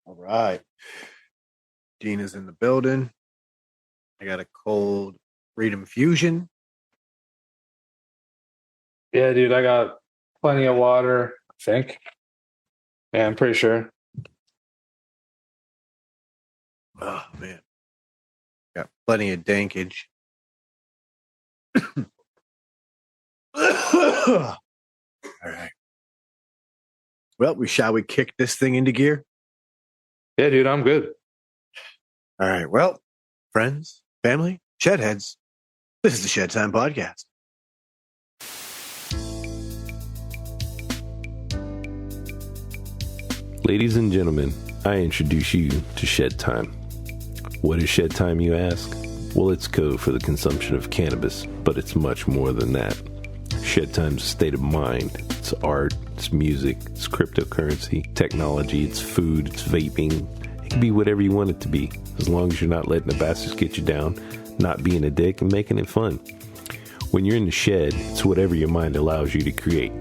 All right. Dean is in the building. I got a cold Freedom Fusion. Yeah, dude, I got plenty of water, I think. Yeah, I'm pretty sure. Oh, man. Got plenty of dankage. All right. Well, shall we kick this thing into gear? Yeah, dude, I'm good. All right. Well, friends, family, Shedheads, this is the Shedtime Podcast. Ladies and gentlemen, I introduce you to Shedtime. What is Shedtime, you ask? Well, it's code for the consumption of cannabis, but it's much more than that. Shedtime's a state of mind. It's art, it's music, it's cryptocurrency, technology, it's food, it's vaping. It can be whatever you want it to be, as long as you're not letting the bastards get you down, not being a dick, and making it fun. When you're in the shed, it's whatever your mind allows you to create.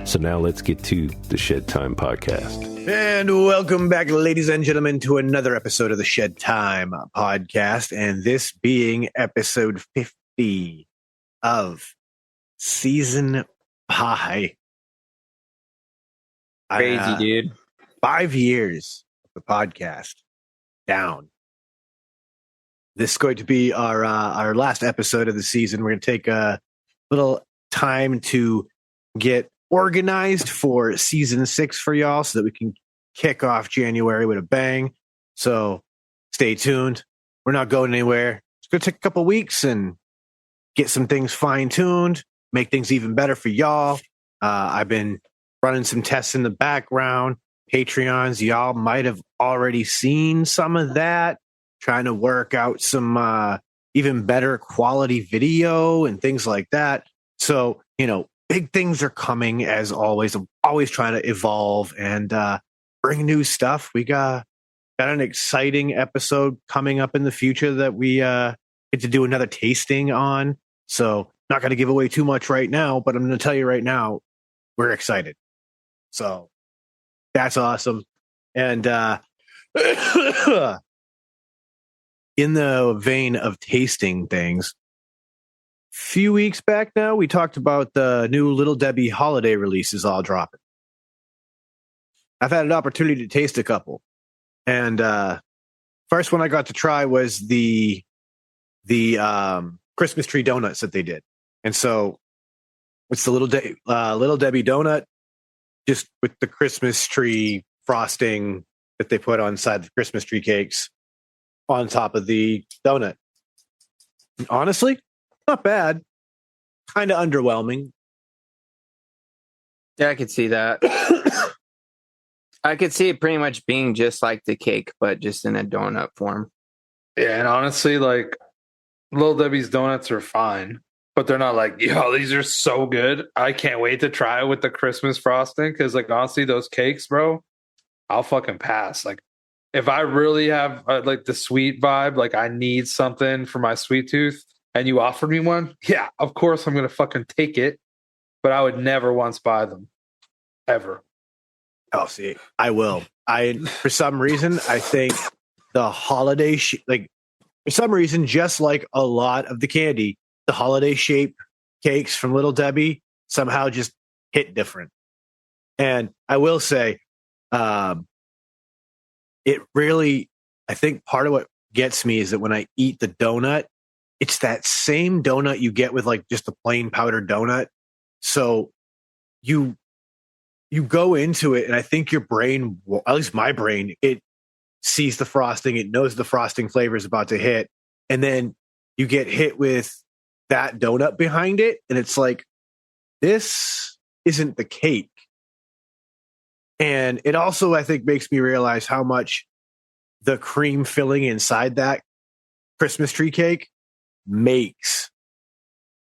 So now let's get to the Shedtime Podcast. And welcome back, ladies and gentlemen, to another episode of the Shedtime Podcast. And this being episode 50 of season 5. Crazy, dude. 5 years of the podcast down. This is going to be our last episode of the season. We're going to take a little time to get organized for season 6 for y'all so that we can kick off January with a bang. So stay tuned. We're not going anywhere. It's going to take a couple weeks and get some things fine-tuned, make things even better for y'all. I've been running some tests in the background. Patreons, y'all might have already seen some of that. Trying to work out some even better quality video and things like that. So, big things are coming as always. I'm always trying to evolve and bring new stuff. We got an exciting episode coming up in the future that we get to do another tasting on. So not going to give away too much right now, but I'm going to tell you right now, we're excited. So that's awesome. And in the vein of tasting things, a few weeks back now, we talked about the new Little Debbie holiday releases all dropping. I've had an opportunity to taste a couple. And first one I got to try was the Christmas Tree Doughnuts that they did. And so it's the Little Debbie donut, just with the Christmas tree frosting that they put on side the Christmas tree cakes on top of the donut. And honestly, not bad. Kind of underwhelming. Yeah, I could see that. I could see it pretty much being just like the cake, but just in a donut form. Yeah, and honestly, like, Little Debbie's donuts are fine, but they're not like, yo, these are so good. I can't wait to try it with the Christmas frosting, because, like, honestly, those cakes, bro, I'll fucking pass. Like, if I really have, like, the sweet vibe, like, I need something for my sweet tooth, and you offered me one, yeah, of course I'm going to fucking take it, but I would never once buy them. Ever. Oh, see, I will. For some reason, I think the holiday, for some reason, just like a lot of the candy, the holiday shape cakes from Little Debbie somehow just hit different. And I will say, it really, I think part of what gets me is that when I eat the donut, it's that same donut you get with like just a plain powdered donut. So you go into it, and I think your brain, at least my brain, it sees the frosting, it knows the frosting flavor is about to hit, and then you get hit with that donut behind it, and it's like, this isn't the cake. And it also, I think, makes me realize how much the cream filling inside that Christmas tree cake makes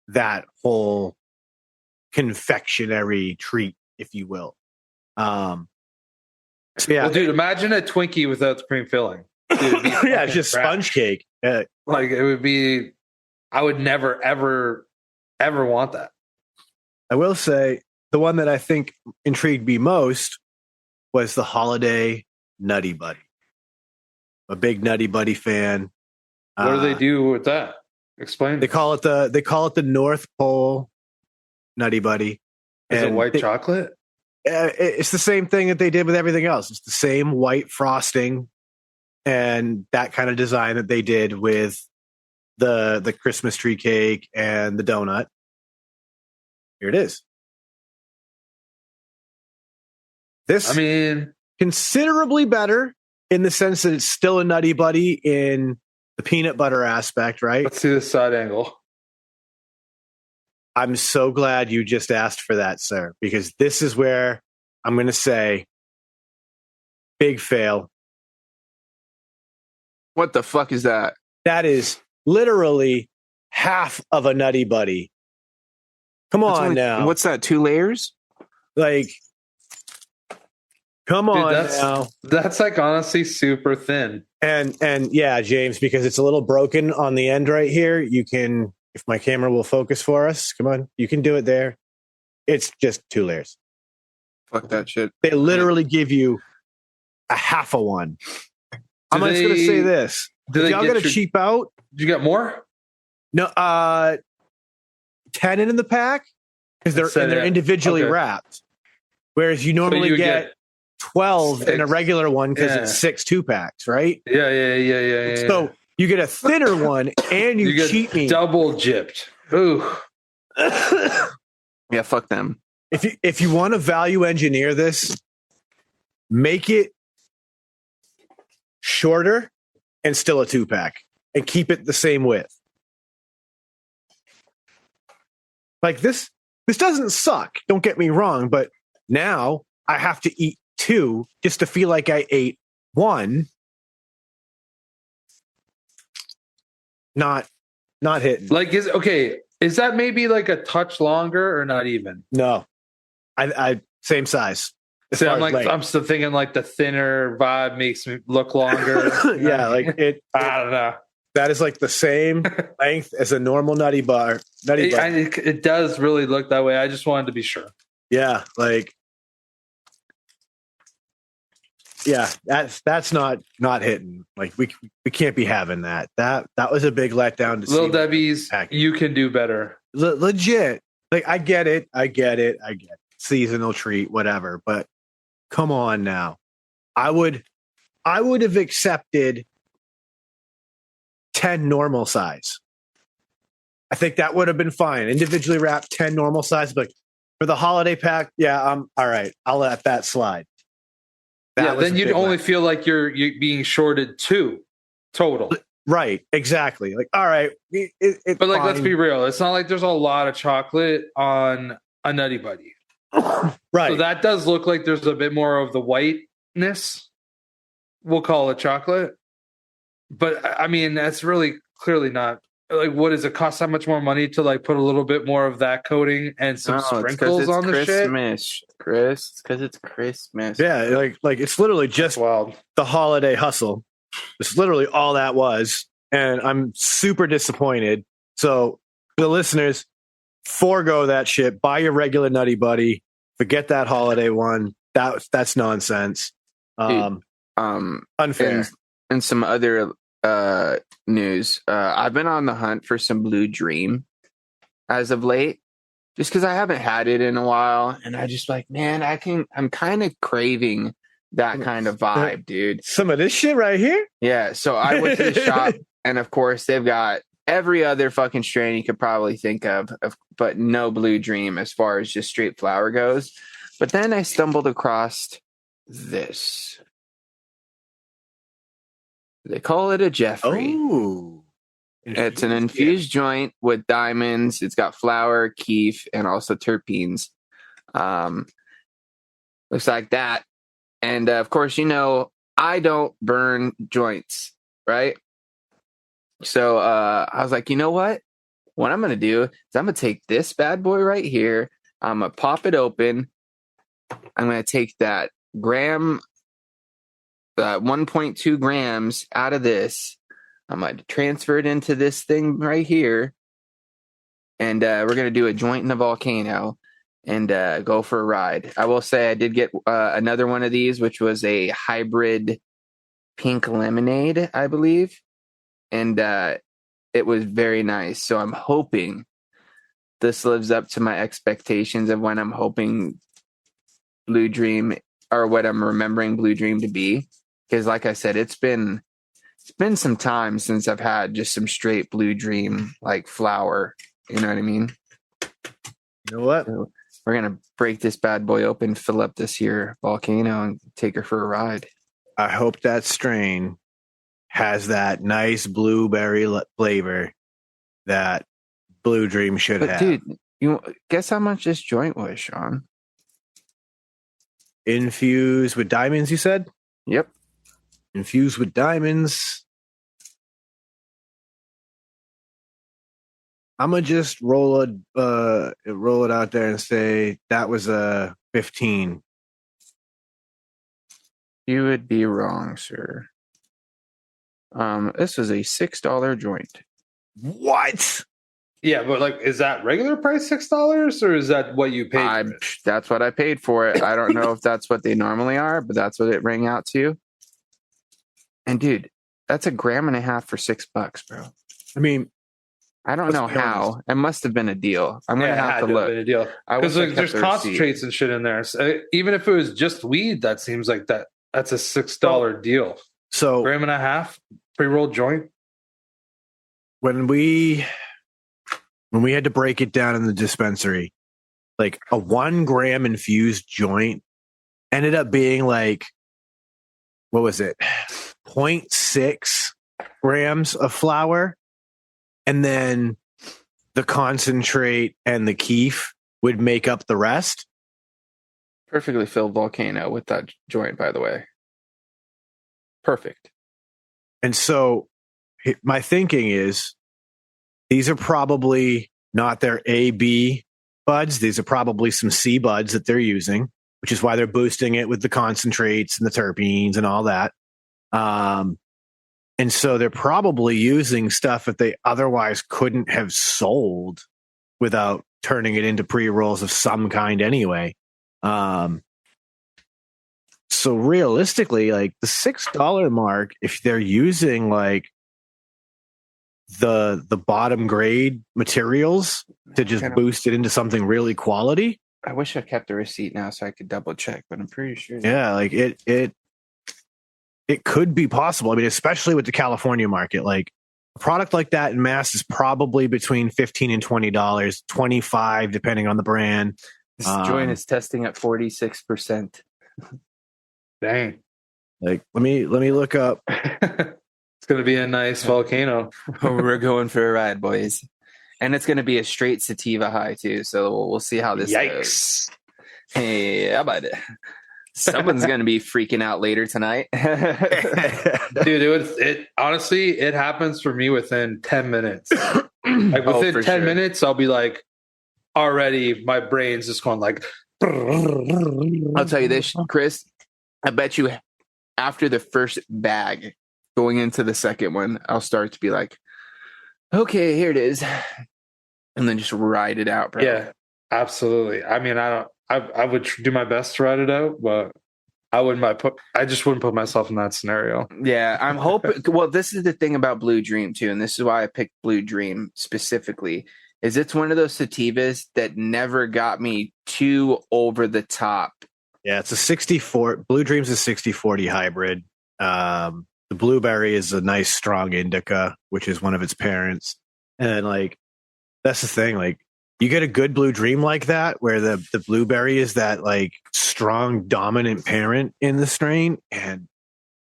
that whole confectionery treat, if you will. So yeah. Well, dude, imagine a Twinkie without the cream filling. Dude, yeah, it's just trash. sponge cake. Like, it would be, I would never, ever, ever want that. I will say the one that I think intrigued me most was the holiday Nutty Buddy. a big Nutty Buddy fan. What do they do with that? Explain. They call it the North Pole Nutty Buddy. Is it white chocolate? It's the same thing that they did with everything else. It's the same white frosting and that kind of design that they did with the Christmas tree cake and the donut. Here it is. This, I mean, considerably better in the sense that it's still a Nutty Buddy in the peanut butter aspect, right? let's see the side angle. I'm so glad you just asked for that, sir, because this is where I'm going to say big fail. What the fuck is that? That is literally half of a Nutty Buddy. Come on now. What's that? 2 layers? Like, come Dude, on now. That's like honestly super thin. And yeah, James, because it's a little broken on the end right here, you can, if my camera will focus for us, come on, you can do it there. It's just 2 layers. Fuck that shit. They literally give you a half a one. I'm just going to say this. Did y'all get a cheap out? Did you get more? No, 10 in the pack because they're individually wrapped. Whereas you normally get 12 6 in a regular one because it's 6 2-packs, right? Yeah. So you get a thinner one and you get cheat me. Double gypped. Ooh. Yeah, fuck them. If you want to value engineer this, make it shorter and still a 2-pack and keep it the same width. Like this doesn't suck. Don't get me wrong, but now I have to eat 2 just to feel like I ate 1. Not hitting. Like is that maybe like a touch longer or not even? No. I same size. See, I'm still thinking like the thinner vibe makes me look longer. Yeah, like I don't know. That is like the same length as a normal nutty bar. It does really look that way. I just wanted to be sure. Yeah, like that's not hitting. Like we can't be having that. That was a big letdown to Little see. Debbie's, you can do better. Legit. Like I get it. Seasonal treat, whatever. But come on now. I would have accepted 10 normal size. I think that would have been fine. Individually wrapped 10 normal size, but for the holiday pack, yeah, I'm all right. I'll let that slide. Then you'd only feel like you're being shorted 2 total. Right, exactly. Like, all right. But like, let's be real. It's not like there's a lot of chocolate on a Nutty Buddy. Right. So that does look like there's a bit more of the whiteness. We'll call it chocolate. But I mean, that's really clearly not like, what does it cost that much more money to like put a little bit more of that coating and some sprinkles on the Christmas, shit? Chris, it's because it's Christmas. Yeah, like it's literally just wild. The holiday hustle. It's literally all that was, and I'm super disappointed. So for the listeners, forego that shit. Buy your regular Nutty Buddy. Forget that holiday one. That's nonsense. Unfair. And some other news. I've been on the hunt for some Blue Dream as of late, just because I haven't had it in a while, and I just like, man, I'm kind of craving that kind of vibe, dude. Some of this shit right here. Yeah. So I went to the shop, and of course they've got every other fucking strain you could probably think of, but no Blue Dream as far as just straight flour goes. But then I stumbled across this. They call it a Jeffrey. Oh. It's an infused joint with diamonds. It's got flour, keef, and also terpenes. Looks like that. And of course, I don't burn joints, right? So I was like, you know what? What I'm going to do is I'm going to take this bad boy right here. I'm going to pop it open. I'm going to take that 1.2 grams out of this. I'm going to transfer it into this thing right here. And we're going to do a joint in the volcano and go for a ride. I will say I did get another one of these, which was a hybrid pink lemonade, I believe. And it was very nice. So I'm hoping this lives up to my expectations of when I'm hoping Blue Dream, or what I'm remembering Blue Dream to be. Because like I said, it's been some time since I've had just some straight Blue Dream like flour. You know what I mean? You know what? So we're gonna break this bad boy open, fill up this here volcano, and take her for a ride. I hope that strain has that nice blueberry flavor that Blue Dream should But have. dude, you guess how much this joint was, Sean? Infused with diamonds, you said? Yep. Infused with diamonds. I'm gonna just roll it out there and say that was a 15. You would be wrong, sir. This was a $6 joint. What? Yeah, but like, is that regular price $6 or is that what you paid? For it? That's what I paid for it. I don't know if that's what they normally are, but that's what it rang out to. And dude, that's 1.5 grams for $6, bro. I mean, I don't know how. It must have been a deal. I'm gonna have to look. A deal because there's concentrates and shit in there. So even if it was just weed, that seems like that's a $6 deal. So 1.5 grams pre-rolled joint. When we had to break it down in the dispensary, like a 1 gram infused joint ended up being like, what was it? 0.6 grams of flour. And then the concentrate and the keef would make up the rest. Perfectly filled volcano with that joint, by the way. Perfect. And so my thinking is these are probably not their A, B buds. These are probably some C buds that they're using, which is why they're boosting it with the concentrates and the terpenes and all that. And so they're probably using stuff that they otherwise couldn't have sold without turning it into pre-rolls of some kind anyway. So realistically, like the $6 mark, if they're using like the bottom grade materials to just boost it into something really quality. I wish I kept the receipt now so I could double check, but I'm pretty sure. Yeah, like it could be possible. I mean, especially with the California market, like a product like that in mass is probably between $15 and $20, $25 depending on the brand. This joint is testing at 46%. Dang. Like, let me look up. It's going to be a nice volcano. We're going for a ride, boys. And it's going to be a straight sativa high, too. So we'll see how this goes. Hey, how about it? Someone's going to be freaking out later tonight. Dude, it honestly, it happens for me within 10 minutes. Like within 10 minutes, I'll be like, already my brain's just going like. I'll tell you this, Chris. I bet you after the first bag going into the second one, I'll start to be like, okay, here it is. And then just ride it out, bro. Yeah, absolutely. I mean, I would do my best to ride it out, but I just wouldn't put myself in that scenario. Yeah, I'm hoping. Well, this is the thing about Blue Dream too, and this is why I picked Blue Dream specifically. Is it's one of those sativas that never got me too over the top. Yeah, it's a 64. Blue Dream's a 60-40 hybrid. The blueberry is a nice strong indica, which is one of its parents, and like that's the thing. Like you get a good Blue Dream like that, where the blueberry is that like strong dominant parent in the strain, and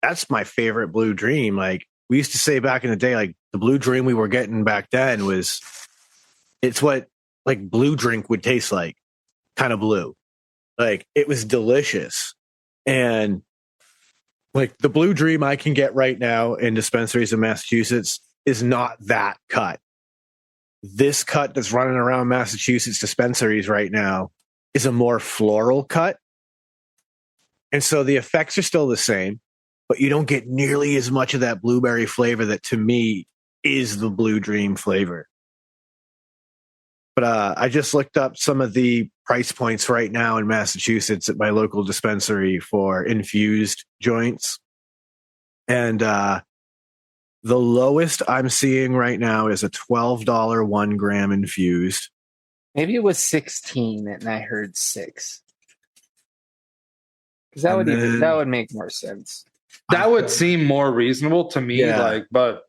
that's my favorite Blue Dream. Like we used to say back in the day, like the Blue Dream we were getting back then it's what like blue drink would taste like, kind of blue. Like it was delicious. And like the Blue Dream I can get right now in dispensaries in Massachusetts is not that cut. This cut that's running around Massachusetts dispensaries right now is a more floral cut. And so the effects are still the same, but you don't get nearly as much of that blueberry flavor that to me is the Blue Dream flavor. But I just looked up some of the price points right now in Massachusetts at my local dispensary for infused joints. And the lowest I'm seeing right now is a $12 1 gram infused. Maybe it was 16 and I heard 6. Because that would make more sense. That would seem more reasonable to me. Yeah. Like, but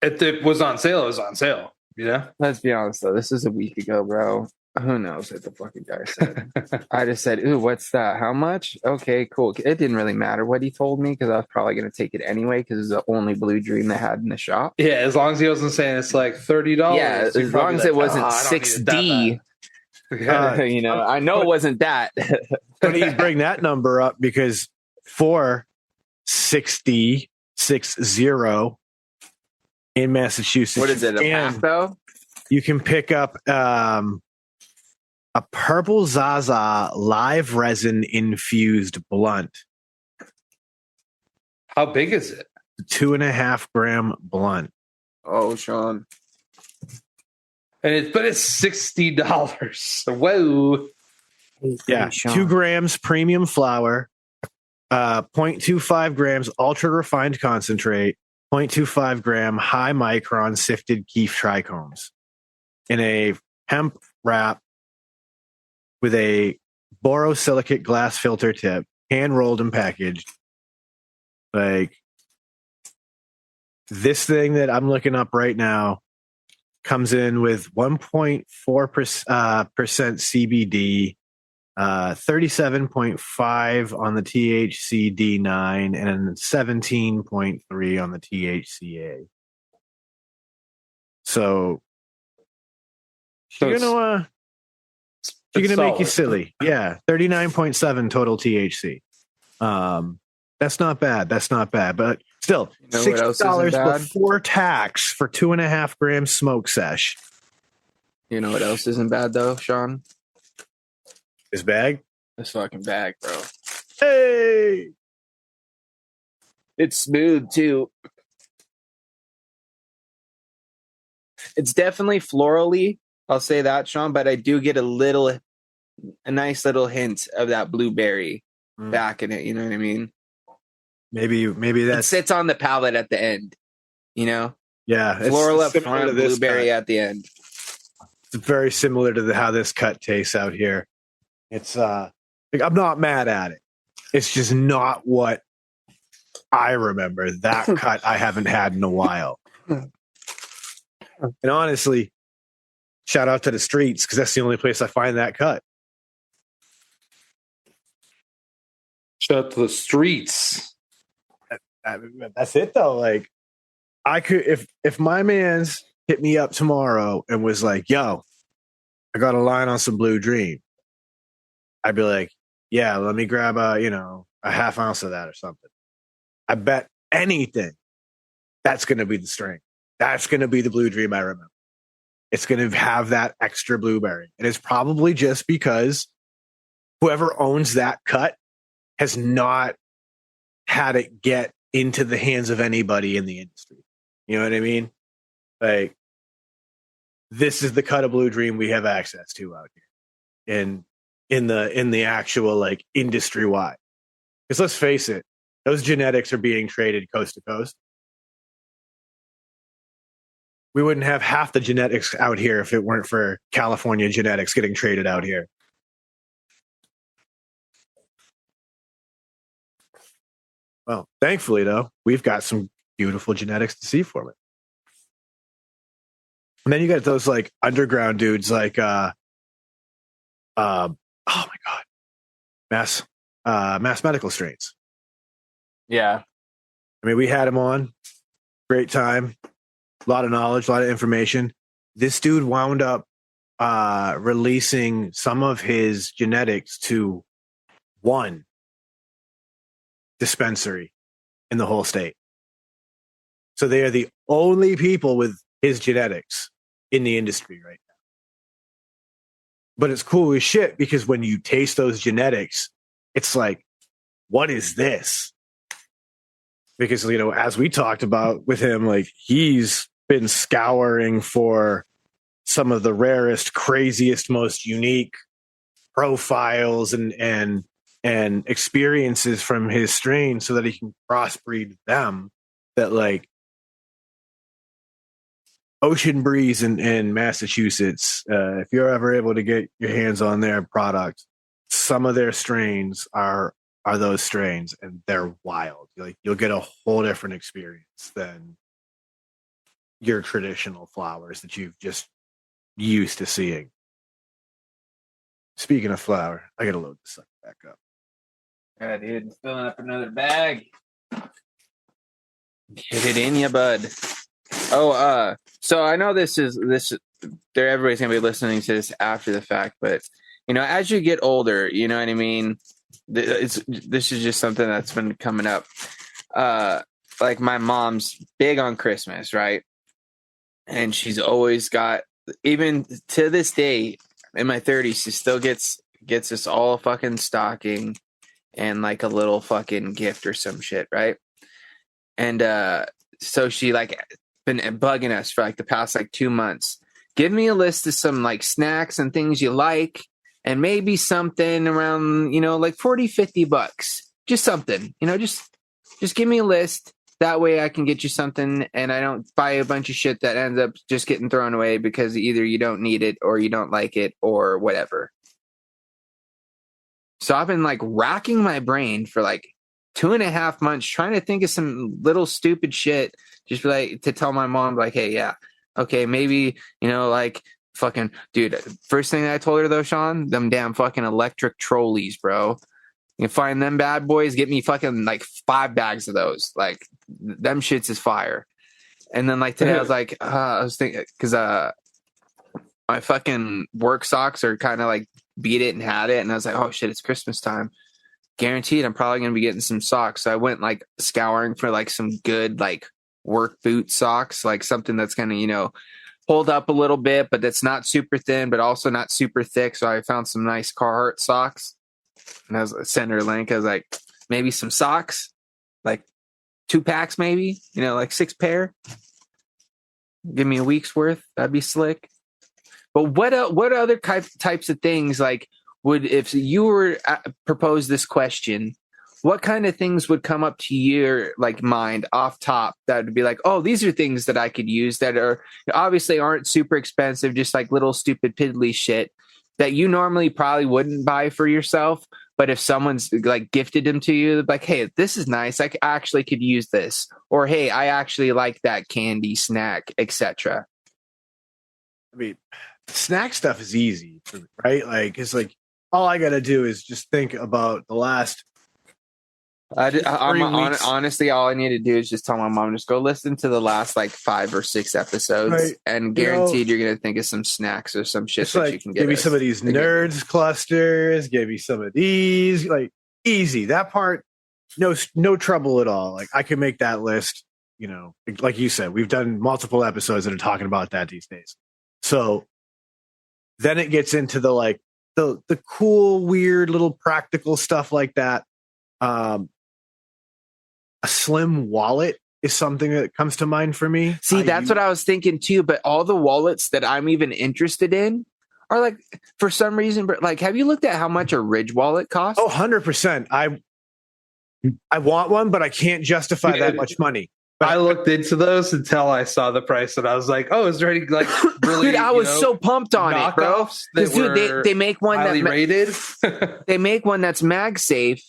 if it was on sale, it was on sale. Yeah. Let's be honest though, this is a week ago, bro. Who knows what the fucking guy said? I just said, "Ooh, what's that? How much?" Okay, cool. It didn't really matter what he told me because I was probably going to take it anyway because it's the only Blue Dream they had in the shop. Yeah, as long as he wasn't saying it's like $30. Yeah, as long as it wasn't 6D. You know, I know it wasn't that. Funny you bring that number up because for 60 in Massachusetts, What is it? A pack though? you can pick up a Purple Zaza live resin infused blunt. How big is it? 2.5 gram blunt. Oh, Sean. But it's $60. Whoa. Yeah, 2 grams premium flour, 0.25 grams ultra refined concentrate, 0.25 gram high micron sifted keef trichomes in a hemp wrap with a borosilicate glass filter tip, hand rolled and packaged. Like this thing that I'm looking up right now comes in with 1.4% CBD, 37.5 on the THC D9, and 17.3 on the THCA. So you're gonna make you silly. Yeah, 39.7 total THC. That's not bad. But still, $6 before tax for 2.5 grams smoke sesh. You know what else isn't bad though, Sean? His bag? This fucking bag, bro. Hey! It's smooth too. It's definitely florally. I'll say that, Sean, but I do get a nice little hint of that blueberry back in it. You know what I mean? Maybe that sits on the palate at the end. You know? Yeah, Floral up front, blueberry at the end. It's very similar to how this cut tastes out here. It's like, I'm not mad at it. It's just not what I remember. That cut I haven't had in a while. And honestly, shout out to the streets because that's the only place I find that cut. Shout out to the streets. That's it though. Like I could, if my man's hit me up tomorrow and was like, "Yo, I got a line on some Blue Dream," I'd be like, "Yeah, let me grab a half ounce of that or something." I bet anything that's going to be the strain. That's going to be the Blue Dream I remember. It's going to have that extra blueberry, and it's probably just because whoever owns that cut has not had it get into the hands of anybody in the industry. You know what I mean? Like, this is the cut of Blue Dream we have access to out here, and in the actual like industry wide. Because let's face it, those genetics are being traded coast to coast. We wouldn't have half the genetics out here if it weren't for California genetics getting traded out here. Well, thankfully, though, we've got some beautiful genetics to see from it. And then you got those like underground dudes like, oh my God, mass medical strains. Yeah. I mean, we had him on. Great time. A lot of knowledge, a lot of information. This dude wound up releasing some of his genetics to one dispensary in the whole state. So they are the only people with his genetics in the industry right now. But it's cool as shit because when you taste those genetics, it's like, what is this? Because, you know, as we talked about with him, like he's been scouring for some of the rarest, craziest, most unique profiles and experiences from his strain so that he can crossbreed them that like Ocean Breeze in Massachusetts, if you're ever able to get your hands on their product, some of their strains are those strains, and they're wild. Like you'll get a whole different experience than your traditional flowers that you've just used to seeing. Speaking of flower, I gotta load this back up. Yeah, dude, I'm filling up another bag. Get it in ya, bud. Oh, so I know this. Everybody's gonna be listening to this after the fact, but you know, as you get older, you know what I mean. This is just something that's been coming up. Like my mom's big on Christmas, right? And she's always got, even to this day, in my 30s, she still gets us all a fucking stocking and like a little fucking gift or some shit, right? And so she like been bugging us for like the past like 2 months. Give me a list of some like snacks and things you like, and maybe something around, you know, like $40-$50. Just something, you know, just give me a list. That way I can get you something and I don't buy a bunch of shit that ends up just getting thrown away because either you don't need it or you don't like it or whatever. So I've been like racking my brain for like 2.5 months trying to think of some little stupid shit just like to tell my mom like, hey, yeah, okay, maybe, you know, like fucking dude. First thing I told her though, Sean, them damn fucking electric trolleys, bro. You can find them bad boys. Get me fucking like 5 bags of those. Like them shits is fire. And then like today I was like, I was thinking because my fucking work socks are kind of like beat it and had it, and I was like, oh shit, it's Christmas time. Guaranteed, I'm probably gonna be getting some socks. So I went like scouring for like some good like work boot socks, like something that's gonna, you know, hold up a little bit, but that's not super thin, but also not super thick. So I found some nice Carhartt socks. And I was sent her a link. I was like, maybe some socks, like 2 packs, maybe, you know, like 6 pair. Give me a week's worth. That'd be slick. But what other types of things like would, if you were propose this question, what kind of things would come up to your like mind off top that would be like, oh, these are things that I could use that are obviously aren't super expensive, just like little stupid piddly shit that you normally probably wouldn't buy for yourself, but if someone's like gifted them to you, like, hey, this is nice, I actually could use this, or hey, I actually like that candy snack, etc. I mean, snack stuff is easy, right? Like it's like all I got to do is just think about the last. Honestly, all I need to do is just tell my mom, just go listen to the last like 5 or 6 episodes, right? And guaranteed you're gonna think of some snacks or some shit that you can get. Give me some of these nerds clusters. Give me some of these. Like easy. That part, no trouble at all. Like I can make that list. You know, like you said, we've done multiple episodes that are talking about that these days. So then it gets into the like the cool, weird little practical stuff like that. A slim wallet is something that comes to mind for me. See, that's what I was thinking too. But all the wallets that I'm even interested in are like, for some reason, like, have you looked at how much a Ridge wallet costs? Oh, 100%. I want one, but I can't justify that much money. But I looked into those until I saw the price, and I was like, "Oh, is there any like really?" Dude, I was so pumped on it, bro. Because dude, they make one that's rated. They make one that's MagSafe,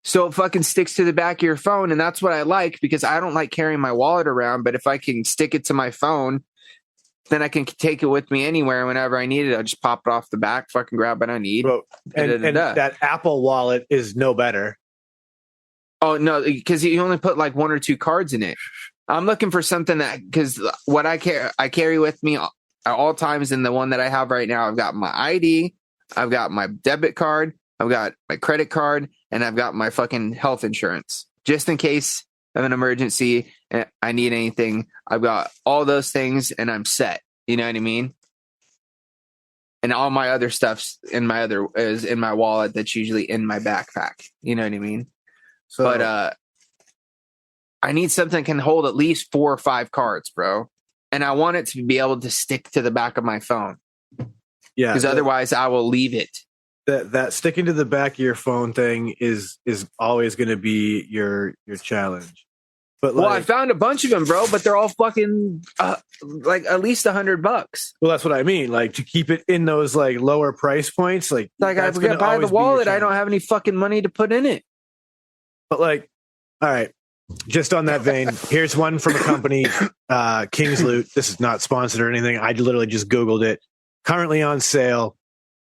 so it fucking sticks to the back of your phone, and that's what I like because I don't like carrying my wallet around. But if I can stick it to my phone, then I can take it with me anywhere whenever I need it. I'll just pop it off the back, fucking grab what I need. And that Apple Wallet is no better. Oh no, because you only put like 1 or 2 cards in it. I'm looking for something that, because what I carry with me at all times, in the one that I have right now, I've got my ID, I've got my debit card, I've got my credit card, and I've got my fucking health insurance. Just in case of an emergency and I need anything, I've got all those things and I'm set. You know what I mean? And all my other stuff's is in my wallet that's usually in my backpack. You know what I mean? So, but I need something that can hold at least 4 or 5 cards, bro. And I want it to be able to stick to the back of my phone. Yeah. Because otherwise I will leave it. That sticking to the back of your phone thing is always going to be your challenge. But Well, I found a bunch of them, bro, but they're all fucking like at least $100. well, that's what I mean. Like to keep it in those like lower price points, like Like I that's forget gonna buy the always be your wallet, I challenge. don't have any fucking money to put in it. But like, all right, just on that vein, here's one from a company, King's Loot. This is not sponsored or anything. I literally just Googled it. Currently on sale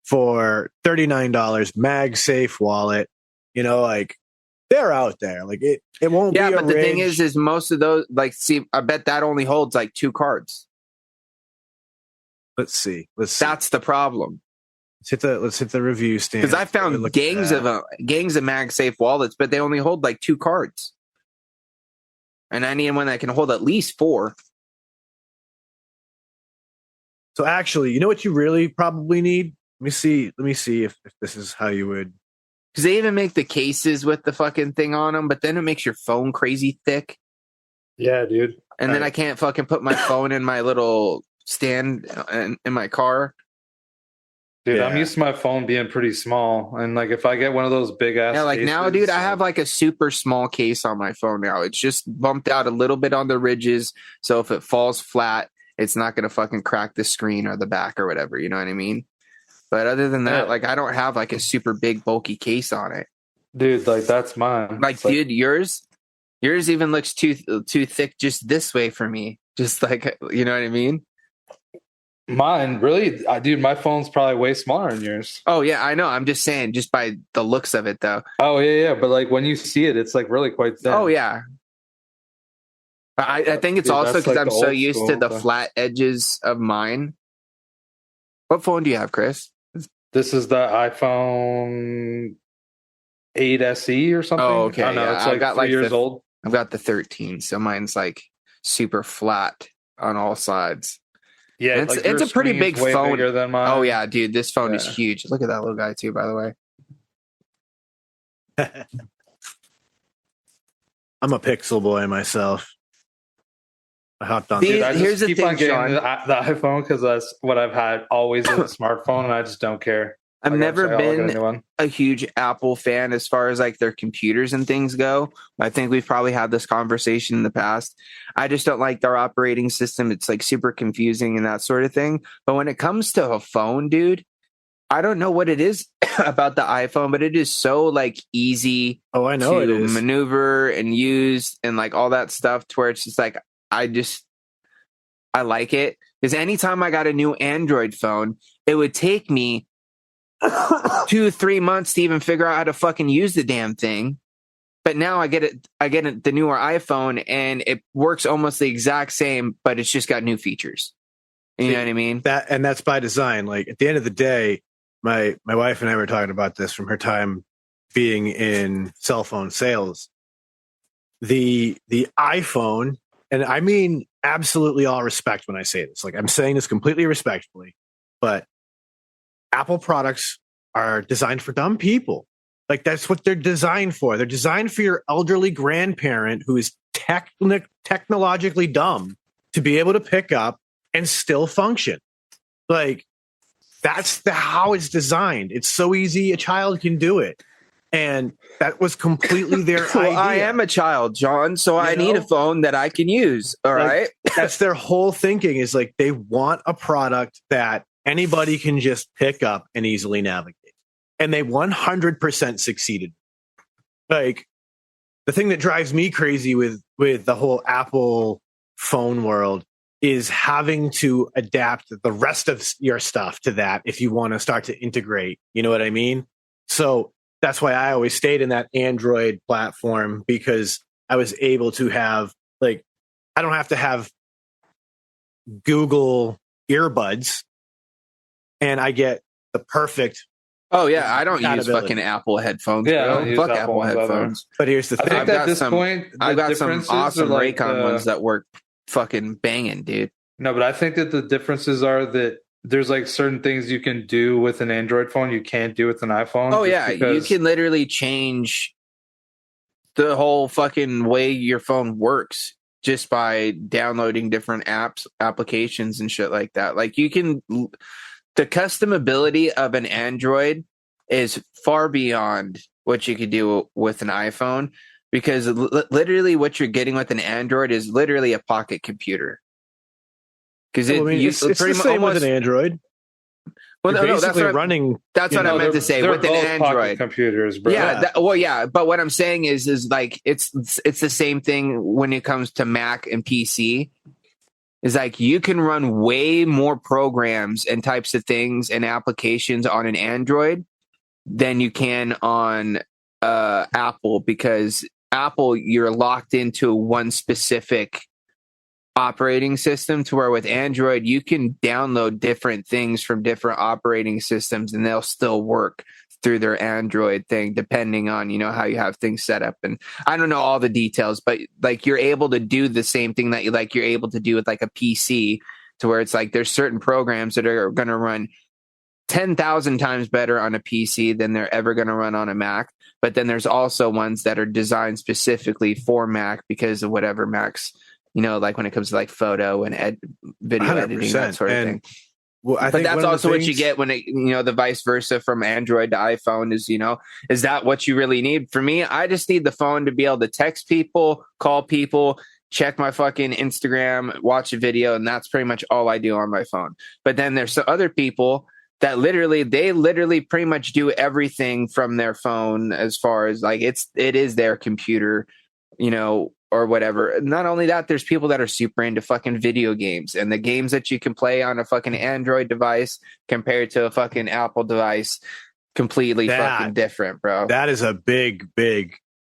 for $39. MagSafe wallet. You know, like they're out there. Like it won't be a But the thing Ridge. is most of those, like, see, I bet that only holds like 2 cards. Let's see. That's the problem. Let's hit the review stand. Because I found Look at gangs that. of MagSafe wallets, but they only hold like 2 cards. And I need one that can hold at least 4. So actually, you know what you really probably need? Let me see if this is how you would. Because they even make the cases with the fucking thing on them, but then it makes your phone crazy thick. Yeah, dude. And then I can't fucking put my phone in my little stand in my car. Dude, Yeah. I'm used to my phone being pretty small. And like if I get one of those big ass Yeah, like now, cases, dude, I have like a super small case on my phone now. It's just bumped out a little bit on the ridges. So if it falls flat, it's not going to fucking crack the screen or the back or whatever. You know what I mean? But other than that, Yeah. like I don't have like a super big bulky case on it. dude, like that's mine. Like, It's dude, yours even looks too thick just this way for me. Just like, you know what I mean? mine, really, dude, my phone's probably way smaller than yours. Oh yeah, I know. I'm just saying, just by the looks of it, though. Oh yeah. But like when you see it, it's like really quite thin. Oh yeah. But I think it's Dude, also that's because like I'm the so old used to school, the but- flat edges of mine. What phone do you have, Chris? This is the iPhone 8 SE or something. Oh, okay, I don't know. yeah, It's I've like got, 3 like, years the- old. I've got the 13, so mine's like super flat on all sides. Yeah, It's- like it's your a pretty screen's big way phone. bigger than mine. Oh yeah, dude, this phone is Yeah. huge. Look at that little guy too, by the way. I'm a Pixel boy myself. I hopped on. Dude, Dude, I just here's the keep thing, on getting Sean. the iPhone because that's what I've had always as a smartphone, and I just don't care. I've Like, never I'll get a been new one. a huge Apple fan as far as like their computers and things go. I think we've probably had this conversation in the past. I just don't like their operating system. It's like super confusing and that sort of thing. But when it comes to a phone, dude, I don't know what it is about the iPhone, but it is so like easy Oh, I know it to is. maneuver and use and like all that stuff to where it's just like I like it. Because anytime I got a new Android phone, it would take me 2-3 months to even figure out how to fucking use the damn thing. But now I get the newer iPhone and it works almost the exact same, but it's just got new features. You know what I mean? That's by design. Like at the end of the day, my wife and I were talking about this from her time being in cell phone sales. The iPhone, and I mean absolutely all respect when I say this. Like I'm saying this completely respectfully, but Apple products are designed for dumb people. Like that's what they're designed for. They're designed for your elderly grandparent who is technologically dumb to be able to pick up and still function. Like that's how it's designed. It's so easy. A child can do it. And that was completely their Well, idea. I am a child, John, so I need a know? phone that I can use. All Like, right. That's their whole thinking is like they want a product that anybody can just pick up and easily navigate. And they 100% succeeded. Like the thing that drives me crazy with the whole Apple phone world is having to adapt the rest of your stuff to that if you want to start to integrate. You know what I mean? So that's why I always stayed in that Android platform, because I was able to have, like, I don't have to have Google earbuds and I get the perfect. Oh yeah, I don't use Compatibility. fucking Apple headphones. Yeah, I bro. don't use Fuck Apple Apple ones either. headphones. But here's the I thing. think I've at got this some- point, the I've got some differences awesome are like Raycon ones that work fucking banging, dude. No, but I think that the differences are that there's like certain things you can do with an Android phone you can't do with an iPhone. Oh just yeah, you because- can literally change the whole fucking way your phone works just by downloading different applications and shit like that. Like you can, the customability of an Android is far beyond what you could do with an iPhone, because literally what you're getting with an Android is literally a pocket computer. Because it's the same with an Android. Well, no, that's running. That's what I meant to say. With an Android computers, bro. Yeah. But what I'm saying is like it's the same thing when it comes to Mac and PC. Is like you can run way more programs and types of things and applications on an Android than you can on Apple, because Apple, you're locked into one specific operating system, to where with Android you can download different things from different operating systems and they'll still work through their Android thing, depending on, you know, how you have things set up. And I don't know all the details, but like you're able to do the same thing that you're able to do with like a PC, to where it's like there's certain programs that are going to run 10,000 times better on a PC than they're ever going to run on a Mac. But then there's also ones that are designed specifically for Mac because of whatever Mac's, you know, like when it comes to like photo and video editing, that sort of thing. Well, but that's also what you get when it, you know, the vice versa from Android to iPhone is, you know, is that what you really need? For me, I just need the phone to be able to text people, call people, check my fucking Instagram, watch a video, and that's pretty much all I do on my phone. But then there's other people that literally pretty much do everything from their phone, as far as like it is their computer, you know, or whatever. Not only that, there's people that are super into fucking video games, and the games that you can play on a fucking Android device compared to a fucking Apple device, completely fucking different, bro. That is a big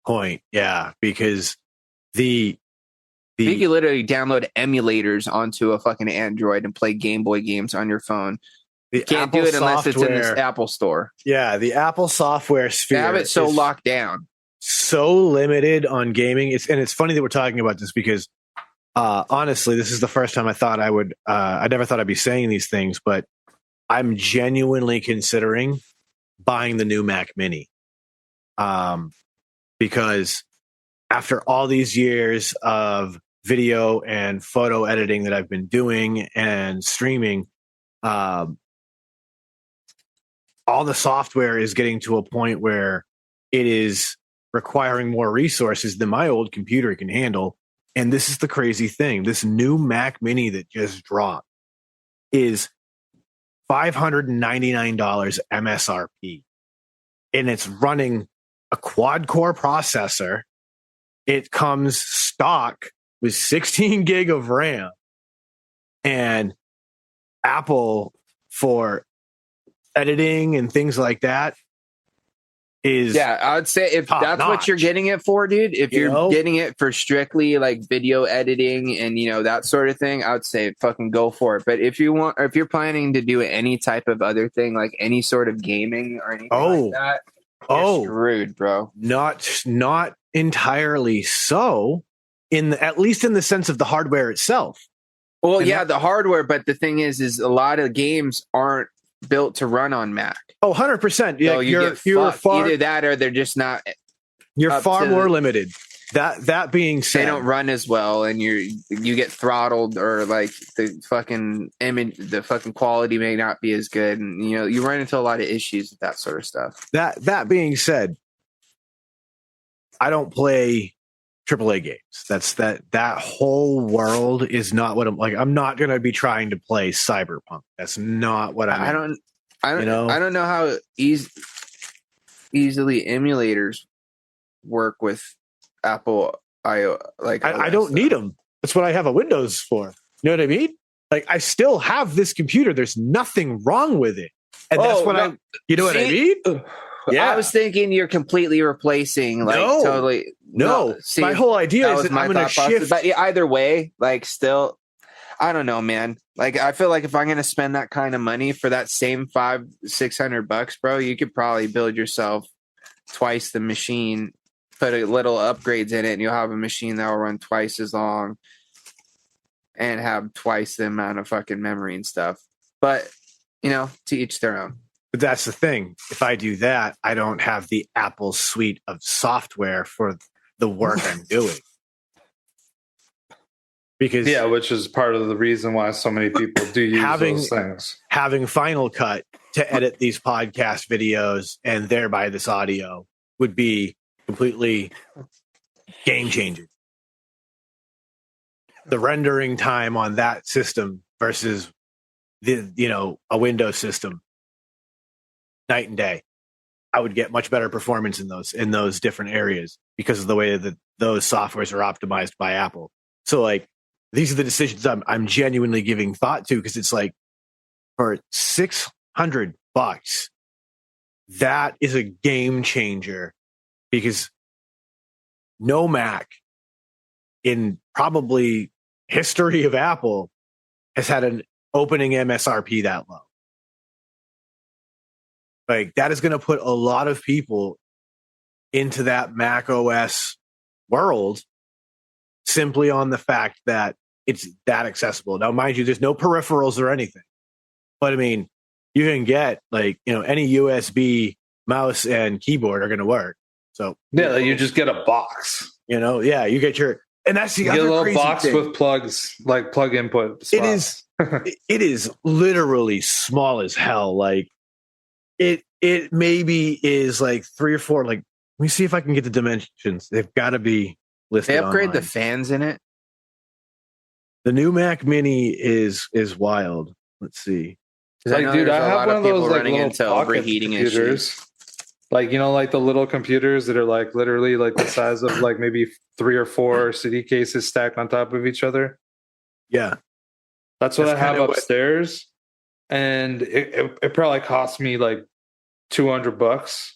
point. Yeah, because you can literally download emulators onto a fucking Android and play Game Boy games on your phone. You can't do it unless it's in this Apple store. Yeah, the Apple software sphere. They have it so locked down. So limited on gaming. It's funny that we're talking about this because honestly, this is the first time I thought I never thought I'd be saying these things, but I'm genuinely considering buying the new Mac Mini. Because after all these years of video and photo editing that I've been doing and streaming, all the software is getting to a point where it is requiring more resources than my old computer can handle. And this is the crazy thing. This new Mac Mini that just dropped is $599 MSRP. And it's running a quad-core processor. It comes stock with 16 gig of RAM. And Apple, for editing and things like that, is I would say if that's notch. What you're getting it for, dude, if you're getting it for strictly like video editing and, you know, that sort of thing, I would say fucking go for it. But if you're planning to do any type of other thing, like any sort of gaming or anything like that, you're screwed, bro. Not entirely so, at least in the sense of the hardware itself. Well, the hardware, but the thing is a lot of games aren't built to run on Mac. 100%. Yeah, so you're far, either that or they're just not. You're far more limited. That being said, they don't run as well, and you get throttled, or like the fucking image, the fucking quality may not be as good, and you know you run into a lot of issues with that sort of stuff. That being said, I don't play AAA games. That whole world is not what I'm like. I'm not going to be trying to play Cyberpunk. That's not what I don't know how easily emulators work with Apple I don't need them. That's what I have a Windows for. You know what I mean? Like, I still have this computer. There's nothing wrong with it. And that's what what I mean? Yeah. I was thinking you're completely replacing, like, totally. No. See, my whole idea is that I'm going to shift. But either way, like, still, I don't know, man. Like, I feel like if I'm going to spend that kind of money for that same $500-600, bro, you could probably build yourself twice the machine, put a little upgrades in it, and you'll have a machine that will run twice as long and have twice the amount of fucking memory and stuff. But, you know, to each their own. But that's the thing. If I do that, I don't have the Apple suite of software for the work I'm doing. Because which is part of the reason why so many people do use those things. Having Final Cut to edit these podcast videos and thereby this audio would be completely Game changing. The rendering time on that system versus a Windows system, night and day. I would get much better performance in those different areas because of the way that those softwares are optimized by Apple. So like these are the decisions I'm genuinely giving thought to, because it's like for $600, that is a game changer, because no Mac in probably history of Apple has had an opening MSRP that low. Like that is going to put a lot of people into that Mac OS world simply on the fact that it's that accessible. Now, mind you, there's no peripherals or anything, but I mean, you can get any USB mouse and keyboard are going to work. So yeah, you just get a box. You get your, and that's the you other get a little crazy box thing. with plugs, like plug input spots. It is literally small as hell. Like it maybe is like 3 or 4. Like, let me see if I can get the dimensions. They've got to be listed. They upgrade online. the fans in it. The new Mac Mini is wild. Let's see. Like, dude, I have one of those like little pocket overheating computers. Like, like the little computers that are like literally like the size of like maybe 3 or 4 CD cases stacked on top of each other. Yeah. That's what I have upstairs. And it probably cost me like $200.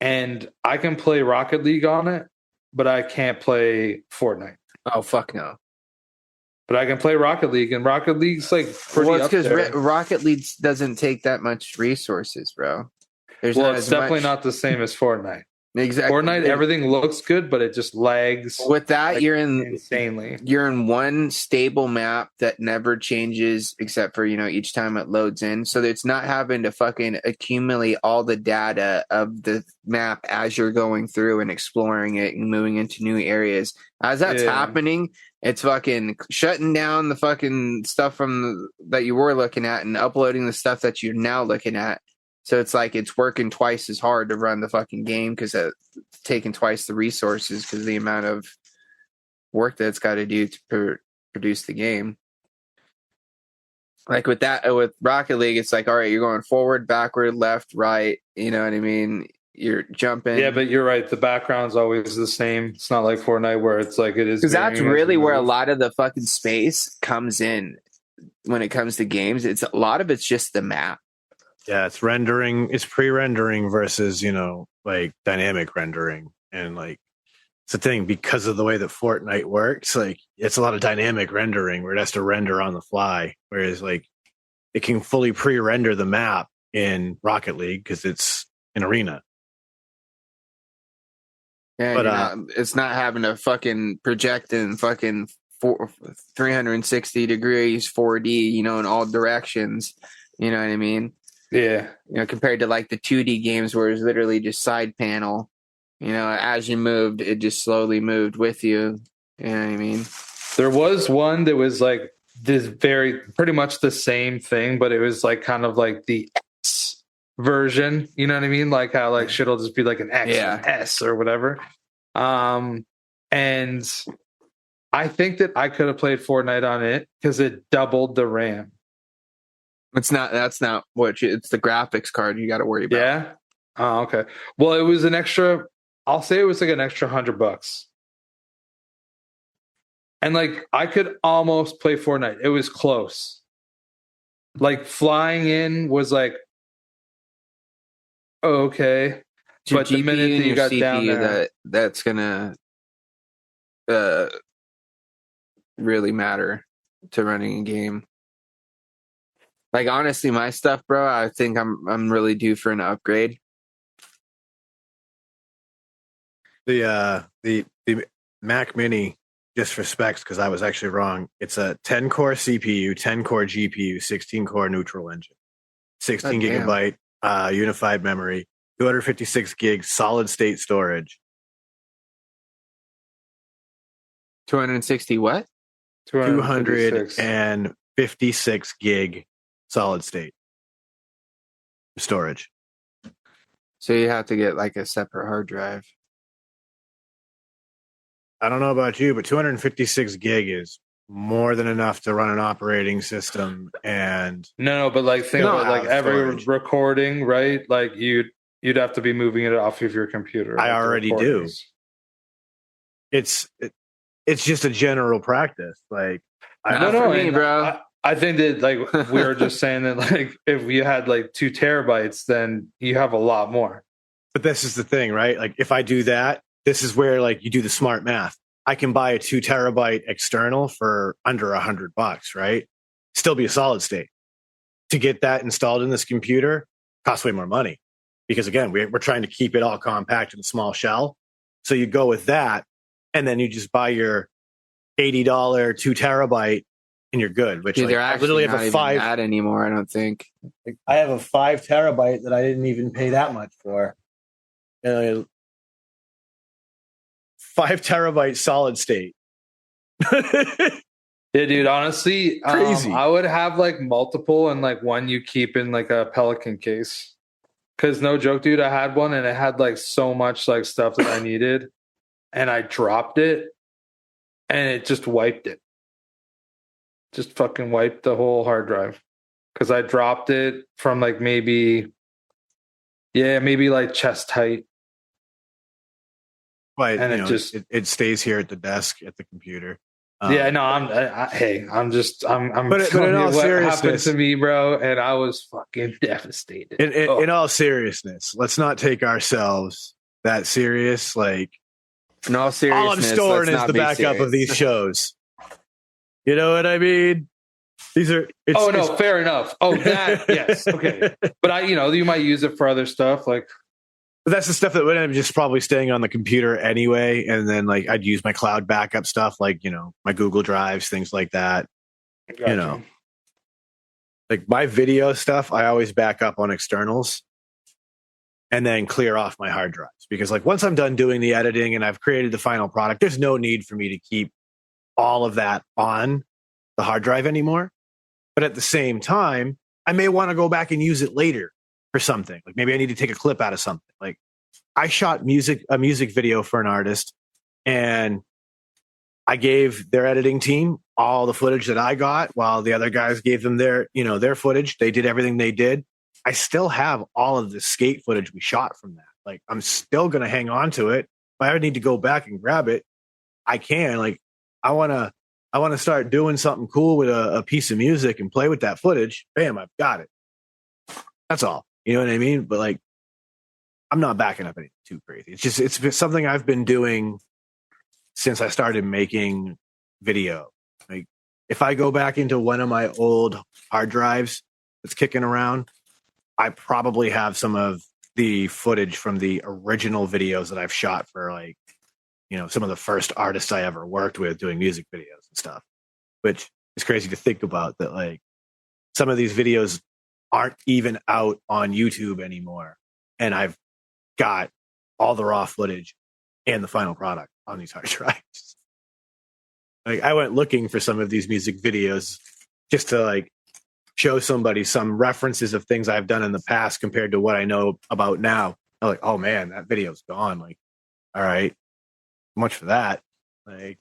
And I can play Rocket League on it, but I can't play Fortnite. Oh, fuck no. But I can play Rocket League, and Rocket League's like pretty up there. Because Rocket League doesn't take that much resources, bro. It's definitely not the same as Fortnite. Exactly. Fortnite, everything looks good, but it just lags. With that, you're insanely. You're in one stable map that never changes except for, each time it loads in. So it's not having to fucking accumulate all the data of the map as you're going through and exploring it and moving into new areas. As that's happening, it's fucking shutting down the fucking stuff that you were looking at and uploading the stuff that you're now looking at. So it's like it's working twice as hard to run the fucking game because it's taking twice the resources because of the amount of work that it's got to do to produce the game. Like with Rocket League, it's like, all right, you're going forward, backward, left, right. You know what I mean? You're jumping. Yeah, but you're right. The background's always the same. It's not like Fortnite where it's like it is. Because that's really where a lot of the fucking space comes in when it comes to games. A lot of it's just the map. Yeah, it's rendering. It's pre-rendering versus, like dynamic rendering. And like, it's the thing, because of the way that Fortnite works, like it's a lot of dynamic rendering where it has to render on the fly. Whereas like it can fully pre-render the map in Rocket League because it's an arena. Yeah, but it's not having to fucking project in fucking 360 degrees 4D, in all directions. You know what I mean? Yeah. Compared to like the 2D games where it's literally just side panel, as you moved, it just slowly moved with you. You know what I mean? There was one that was like this pretty much the same thing, but it was like kind of like the X version. You know what I mean? Like how like shit'll just be like an X or S or whatever. And I think that I could have played Fortnite on it because it doubled the RAM. That's not what it's the graphics card you got to worry about. Yeah. Oh, okay. Well, it was an extra. I'll say it was like an extra $100, and like I could almost play Fortnite. It was close. Like flying in was like, oh, okay, but the minute that you got CPU down there, that's gonna really matter to running a game. Like honestly, my stuff, bro, I think I'm really due for an upgrade. The Mac Mini, just respects because I was actually wrong. It's a 10-core CPU, 10-core GPU, 16-core neutral engine, 16 gigabyte unified memory, 256 gigs solid state storage. 260 what? 256 gig solid state storage. So you have to get like a separate hard drive. I don't know about you, but 256 gig is more than enough to run an operating system. And No, but like think No, about like every storage. recording, right? Like you'd have to be moving it off of your computer. I like, the already do. recordings. It's just a general practice. Like, Not for me, and bro. I think that like we were just saying that like if you had like 2 terabytes, then you have a lot more. but this is the thing, right? Like, if I do that, this is where like you do the smart math. I can buy a 2 terabyte external for under $100, right? Still be a solid state. To get that installed in this computer costs way more money because again, we're trying to keep it all compact in a small shell. So you go with that, and then you just buy your $80 2 terabyte, and you're good. Which Dude, like, they're I actually literally not have a even 5. that anymore. I don't think. I have a 5 terabyte that I didn't even pay that much for. 5 terabyte solid state. Yeah, dude. Honestly, Crazy. I would have like multiple and like one you keep in like a Pelican case. Cause no joke, dude, I had one and it had like so much like stuff that I needed, and I dropped it, and it just wiped it. Just fucking wiped the whole hard drive. Cause I dropped it from like maybe like chest height. But And you it know, just- it stays here at the desk at the computer. Yeah, no, I'm I'm But in telling you all what happened seriousness- to me, bro, and I was fucking devastated. In all seriousness, let's not take ourselves that serious. Like, In all all I'm seriousness, storing let's is not the be backup of serious. these shows. You know what I mean? These are. Fair enough. Oh, that yes, okay. But you might use it for other stuff, like But that's the stuff that would end up just probably staying on the computer anyway. And then like I'd use my cloud backup stuff, like, my Google Drives, things like that. gotcha. Like my video stuff, I always back up on externals and then clear off my hard drives. Because like once I'm done doing the editing and I've created the final product, there's no need for me to keep all of that on the hard drive anymore. But at the same time, I may want to go back and use it later for something. Like maybe I need to take a clip out of something. Like I shot a music video for an artist, and I gave their editing team all the footage that I got while the other guys gave them their footage. They did everything they did. I still have all of the skate footage we shot from that. Like I'm still going to hang on to it. If I ever need to go back and grab it, I can. Like I want to start doing something cool with a piece of music and play with that footage. Bam, I've got it. That's all. You know what I mean? But like, I'm not backing up anything too crazy. It's been something I've been doing since I started making video. Like if I go back into one of my old hard drives that's kicking around, I probably have some of the footage from the original videos that I've shot for like, some of the first artists I ever worked with doing music videos and stuff, which is crazy to think about that. Like some of these videos aren't even out on YouTube anymore. And I've got all the raw footage and the final product on these hard drives. Like I went looking for some of these music videos just to like show somebody some references of things I've done in the past compared to what I know about now. I'm like, oh man, that video's gone. Like, all right, much for that. Like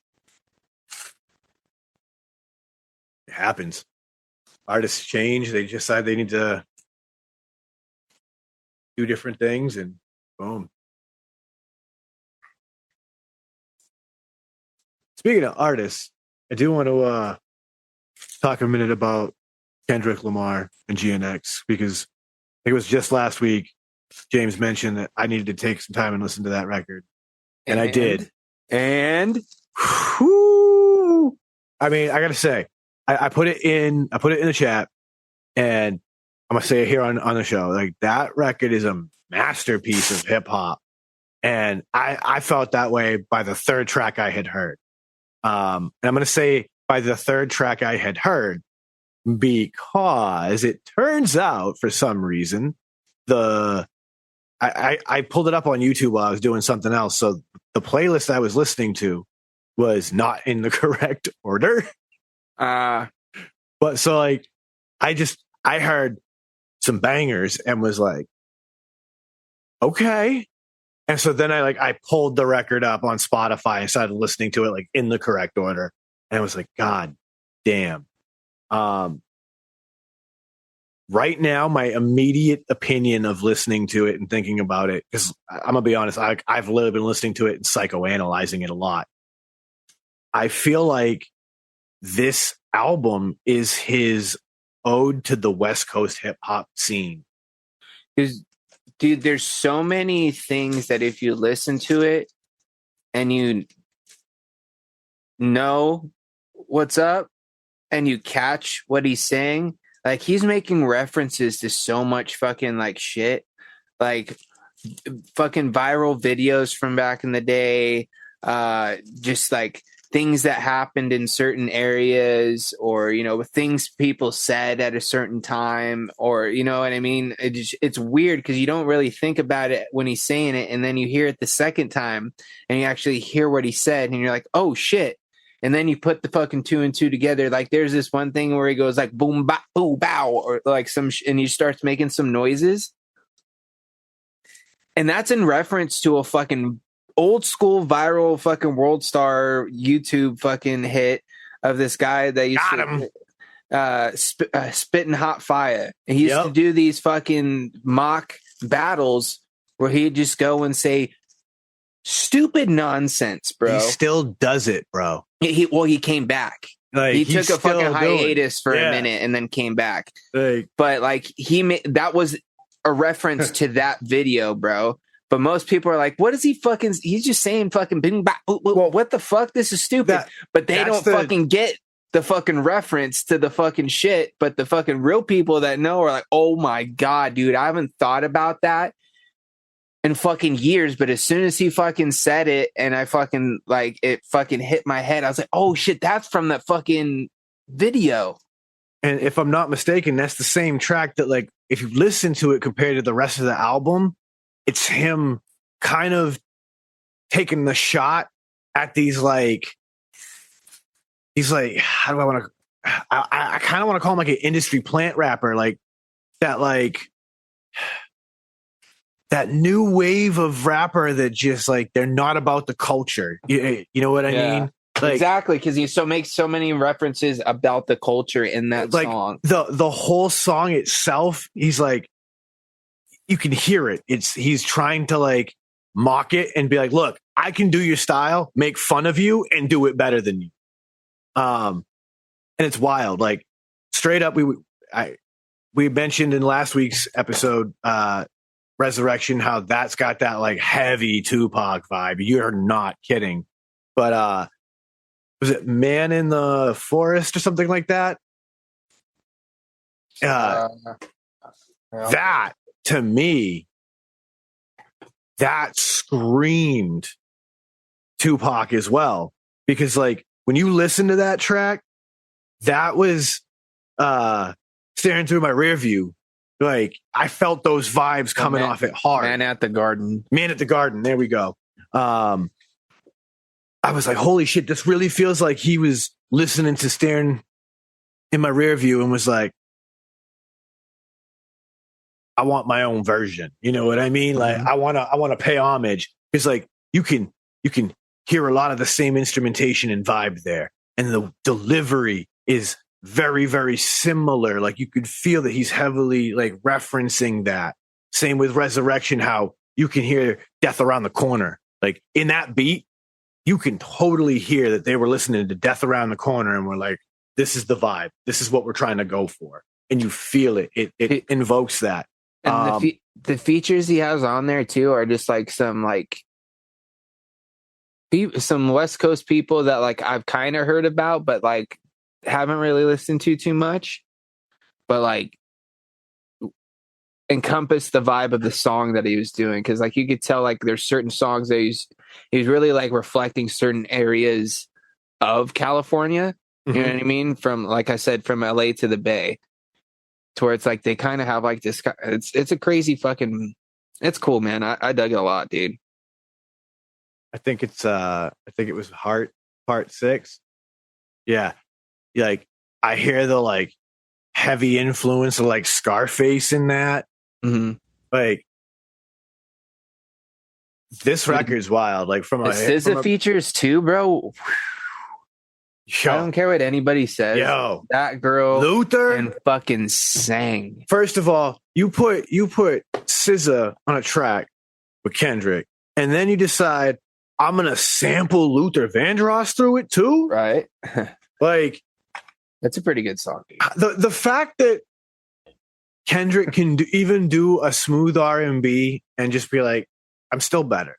it happens. Artists change. They decide they need to do different things, and boom. Speaking of artists, I do want to talk a minute about Kendrick Lamar and GNX, because I think it was just last week James mentioned that I needed to take some time and listen to that record. And I did. And Whew. I mean, I got to say, I put it in the chat, and I'm going to say it here on the show. Like that record is a masterpiece of hip hop. And I felt that way by the third track I had heard. And I'm going to say by the third track I had heard, because it turns out for some reason, I pulled it up on YouTube while I was doing something else. So the playlist I was listening to was not in the correct order. But so like, I heard some bangers and was like, okay, And so then I pulled the record up on Spotify and started listening to it like in the correct order. And I was like, God damn. Right now, my immediate opinion of listening to it and thinking about it, because I'm gonna be honest, I've literally been listening to it and psychoanalyzing it a lot. I feel like this album is his ode to the West Coast hip hop scene. Dude, there's so many things that if you listen to it and you know what's up and you catch what he's saying, like he's making references to so much fucking like shit, like fucking viral videos from back in the day, just like things that happened in certain areas, or things people said at a certain time, or you know what I mean. It's weird because you don't really think about it when he's saying it, and then you hear it the second time and you actually hear what he said and you're like, oh shit. And then you put the fucking 2 and 2 together. Like there's this one thing where he goes like boom, bop, boo, bow, or like and he starts making some noises. And that's in reference to a fucking old school viral fucking world star YouTube fucking hit of this guy that used to spitting hot fire. And he used to do these fucking mock battles where he'd just go and say stupid nonsense, bro. He still does it, bro. He came back. Like, he took a fucking hiatus for a minute and then came back. Like, but like that was a reference to that video, bro. But most people are like, what is he fucking? He's just saying fucking bing bang. Well, what the fuck? This is stupid. But they don't fucking get the fucking reference to the fucking shit. But the fucking real people that know are like, oh my God, dude, I haven't thought about that in fucking years. But as soon as he fucking said it and I fucking like it fucking hit my head, I was like, oh shit, that's from that fucking video. And if I'm not mistaken, that's the same track that, like, if you listen to it compared to the rest of the album, it's him kind of taking the shot at these like, he's like, how do I want to, I kind of want to call him like an industry plant rapper, like that new wave of rapper that just like, they're not about the culture. You know what I mean? Like, exactly, because he makes so many references about the culture in that song. The whole song itself, he's like, you can hear it. He's trying to like mock it and be like, look, I can do your style, make fun of you, and do it better than you. And it's wild. Like straight up, we mentioned in last week's episode, Resurrection, how that's got that like heavy Tupac vibe. You're not kidding. But was it Man in the Forest or something like that? That, to me, that screamed Tupac as well. Because like when you listen to that track, that was staring through my rear view. Like I felt those vibes coming off it hard. Man at the Garden. There we go. I was like, holy shit, this really feels like he was listening to Staring in my rear view and was like, I want my own version. You know what I mean? Like I want to pay homage, because like you can hear a lot of the same instrumentation and vibe there. And the delivery is very, very similar. Like you could feel that he's heavily like referencing that. Same with Resurrection, how you can hear Death Around the Corner. Like in that beat, you can totally hear that they were listening to Death Around the Corner and were like, this is the vibe. This is what we're trying to go for. And you feel it. It invokes that. And the features he has on there too are just like some West Coast people that like I've kind of heard about, but like haven't really listened to too much, but like encompass the vibe of the song that he was doing. Cause like you could tell like there's certain songs that he's really like reflecting certain areas of California. You know what I mean? From, like I said, from LA to the Bay, to where it's like they kind of have like this. It's a crazy fucking. It's cool, man. I dug it a lot, dude. I think it was Heart Part 6. Yeah, like I hear the like heavy influence of like Scarface in that. Like this record's wild. Like from The SZA features too, bro. I don't care what anybody says. Yo, that girl Luther and fucking sang. First of all, you put SZA on a track with Kendrick, and then you decide I'm gonna sample Luther Vandross through it too, right? Like that's a pretty good song, dude. The fact that Kendrick can even do a smooth R&B and just be like, I'm still better,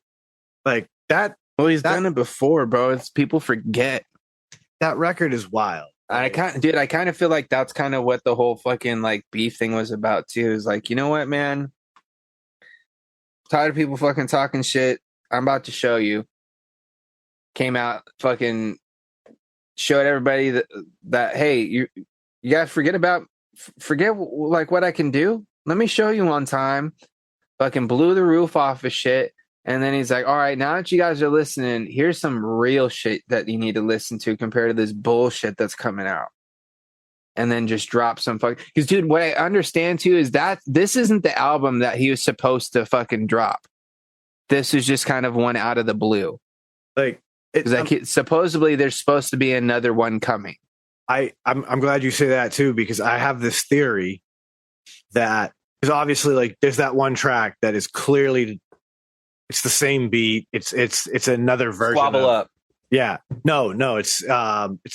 like that. Well, he's done it before, bro. It's people forget. That record is wild. I kind of feel like that's kind of what the whole fucking like beef thing was about too. Is like, you know what, man? Tired of people fucking talking shit. I'm about to show you. Came out, fucking showed everybody that hey, you gotta forget like what I can do. Let me show you one time. Fucking blew the roof off of shit. And then he's like, all right, now that you guys are listening, here's some real shit that you need to listen to compared to this bullshit that's coming out. And then just drop some fucking... Because, dude, what I understand, too, is that this isn't the album that he was supposed to fucking drop. This is just kind of one out of the blue. Like supposedly there's supposed to be another one coming. I'm glad you say that, too, because I have this theory that... Because obviously, like, there's that one track that is clearly... It's the same beat. It's another version. Squabble up. Yeah. No. It's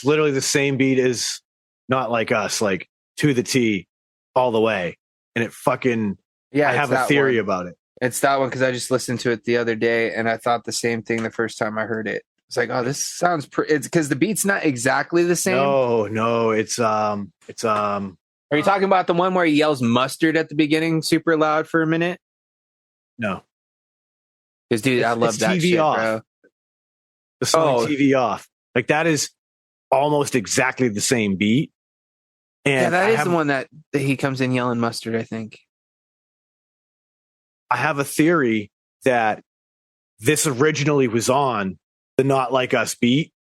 literally the same beat as Not Like Us, like to the T, all the way. And it fucking. Yeah. I have a theory about it. It's that one because I just listened to it the other day and I thought the same thing the first time I heard it. It's like, oh, this sounds. It's because the beat's not exactly the same. No. It's Are you talking about the one where he yells mustard at the beginning, super loud for a minute? No. Because, dude, I love that TV shit, off. bro. The song TV off. Like, that is almost exactly the same beat. And yeah, that is the one that he comes in yelling mustard, I think. I have a theory that this originally was on the Not Like Us beat.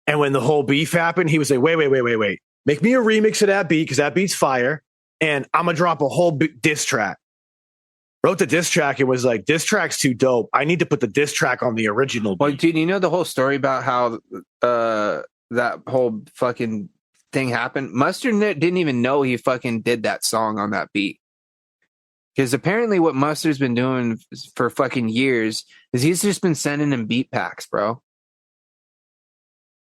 And when the whole beef happened, he was like, wait. Make me a remix of that beat because that beat's fire. And I'm going to drop a whole diss track. Wrote the diss track and was like, diss track's too dope. I need to put the diss track on the original beat. Well, dude, you know the whole story about how that whole fucking thing happened? Mustard didn't even know he fucking did that song on that beat. Because apparently what Mustard's been doing for fucking years is he's just been sending him beat packs, bro.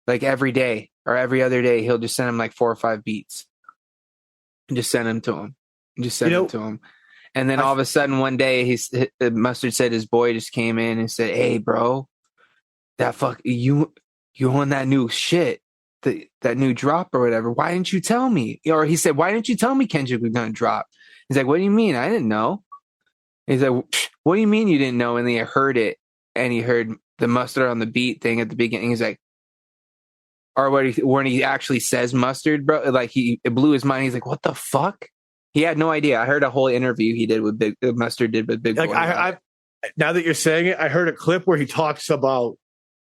Like every day or every other day, he'll just send him like 4 or 5 beats. And just send them to him. And then all of a sudden one day Mustard said his boy just came in and said, hey, bro, that you on that new shit, that new drop or whatever. Why didn't you tell me? Or he said, why didn't you tell me Kendrick was going to drop? He's like, what do you mean? I didn't know. He's like, what do you mean you didn't know? And then he heard it and he heard the mustard on the beat thing at the beginning. He's like, or when he actually says mustard, bro, like it blew his mind. He's like, what the fuck? He had no idea. I heard a whole interview he did with Mustard did with Big Boy. I now that you're saying it, I heard a clip where he talks about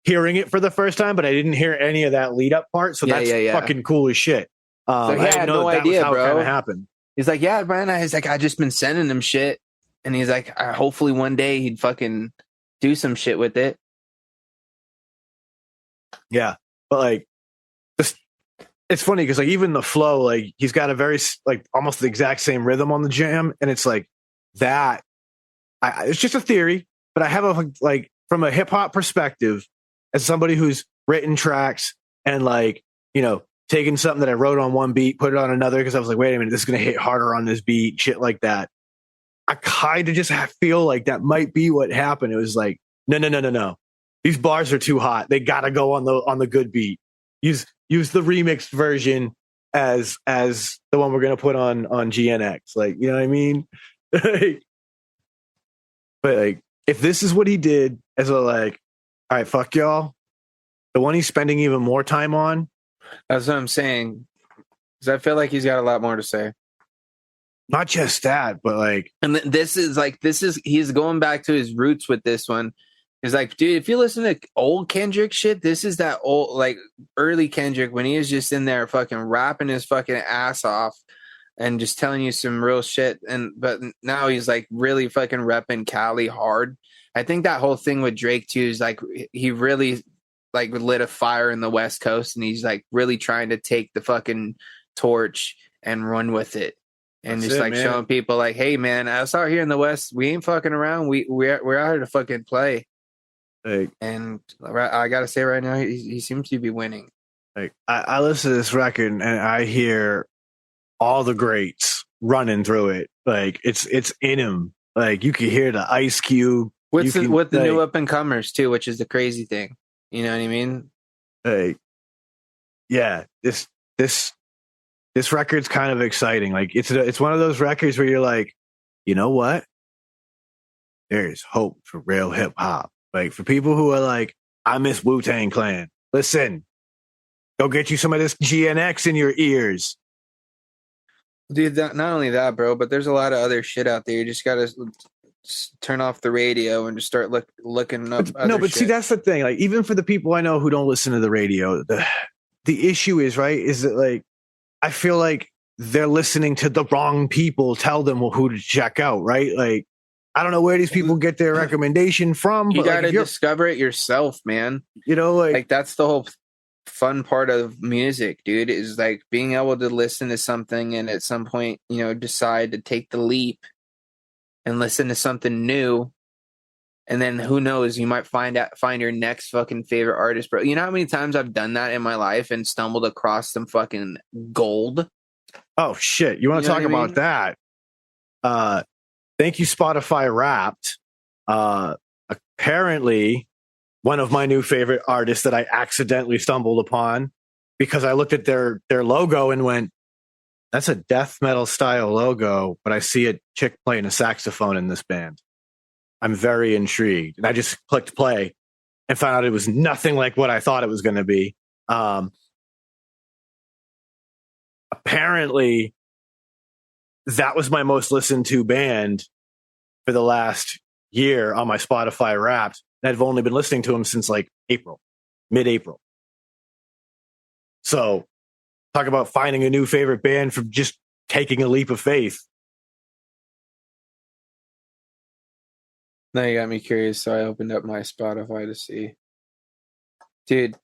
hearing it for the first time, but I didn't hear any of that lead up part. So that's fucking cool as shit. So he had no idea, how bro. It kind of happened. He's like, yeah, man. He's like, I just been sending him shit, and he's like, hopefully one day he'd fucking do some shit with it. Yeah, but like, it's funny because like even the flow, like he's got a very like almost the exact same rhythm on the jam, and it's like that. It's just a theory, but I have a like from a hip hop perspective, as somebody who's written tracks and like taking something that I wrote on one beat, put it on another because I was like, wait a minute, this is gonna hit harder on this beat, shit like that. I kind of just feel like that might be what happened. It was like, no. These bars are too hot. They gotta go on the good beat. Use the remixed version as the one we're gonna put on GNX. Like, you know what I mean? But like, if this is what he did as a like, all right, fuck y'all. The one he's spending even more time on. That's what I'm saying. Because I feel like he's got a lot more to say. Not just that, but like, and he's going back to his roots with this one. It's like, dude, if you listen to old Kendrick shit, this is that old, like early Kendrick when he was just in there fucking rapping his fucking ass off and just telling you some real shit. But now he's like really fucking repping Cali hard. I think that whole thing with Drake too is like he really like lit a fire in the West Coast, and he's like really trying to take the fucking torch and run with it, and That's just it, like man. showing people like, hey man, us out here in the West, we ain't fucking around. We're out here to fucking play. Like, And I gotta say right now, he seems to be winning. like I listen to this record and I hear all the greats running through it. Like it's in him. Like you can hear the Ice Cube. With the like, new up and comers too, which is the crazy thing. You know what I mean? Like, yeah, this record's kind of exciting. Like it's one of those records where you're like, you know what? There's hope for real hip hop. Like for people who are like, I miss Wu-Tang Clan. Listen, go get you some of this GNX in your ears. Dude, not only that, bro, but there's a lot of other shit out there. You just gotta turn off the radio and just start looking up. No, but see, that's the thing. Like, even for the people I know who don't listen to the radio, the issue is, right, is that, like, I feel like they're listening to the wrong people tell them who to check out, right? Like, I don't know where these people get their recommendation from. You but gotta like, discover it yourself, man. You know, like that's the whole fun part of music, dude, is like being able to listen to something and at some point, you know, decide to take the leap and listen to something new. And then who knows, you might find your next fucking favorite artist, bro. You know how many times I've done that in my life and stumbled across some fucking gold? Oh shit. You want to talk about that? Thank you, Spotify Wrapped. Apparently one of my new favorite artists that I accidentally stumbled upon because I looked at their logo and went, that's a death metal style logo, but I see a chick playing a saxophone in this band. I'm very intrigued. And I just clicked play and found out it was nothing like what I thought it was going to be. Apparently, that was my most listened to band for the last year on my Spotify Wrapped. And I've only been listening to them since like mid-April. So, talk about finding a new favorite band from just taking a leap of faith. Now you got me curious, so I opened up my Spotify to see. Dude,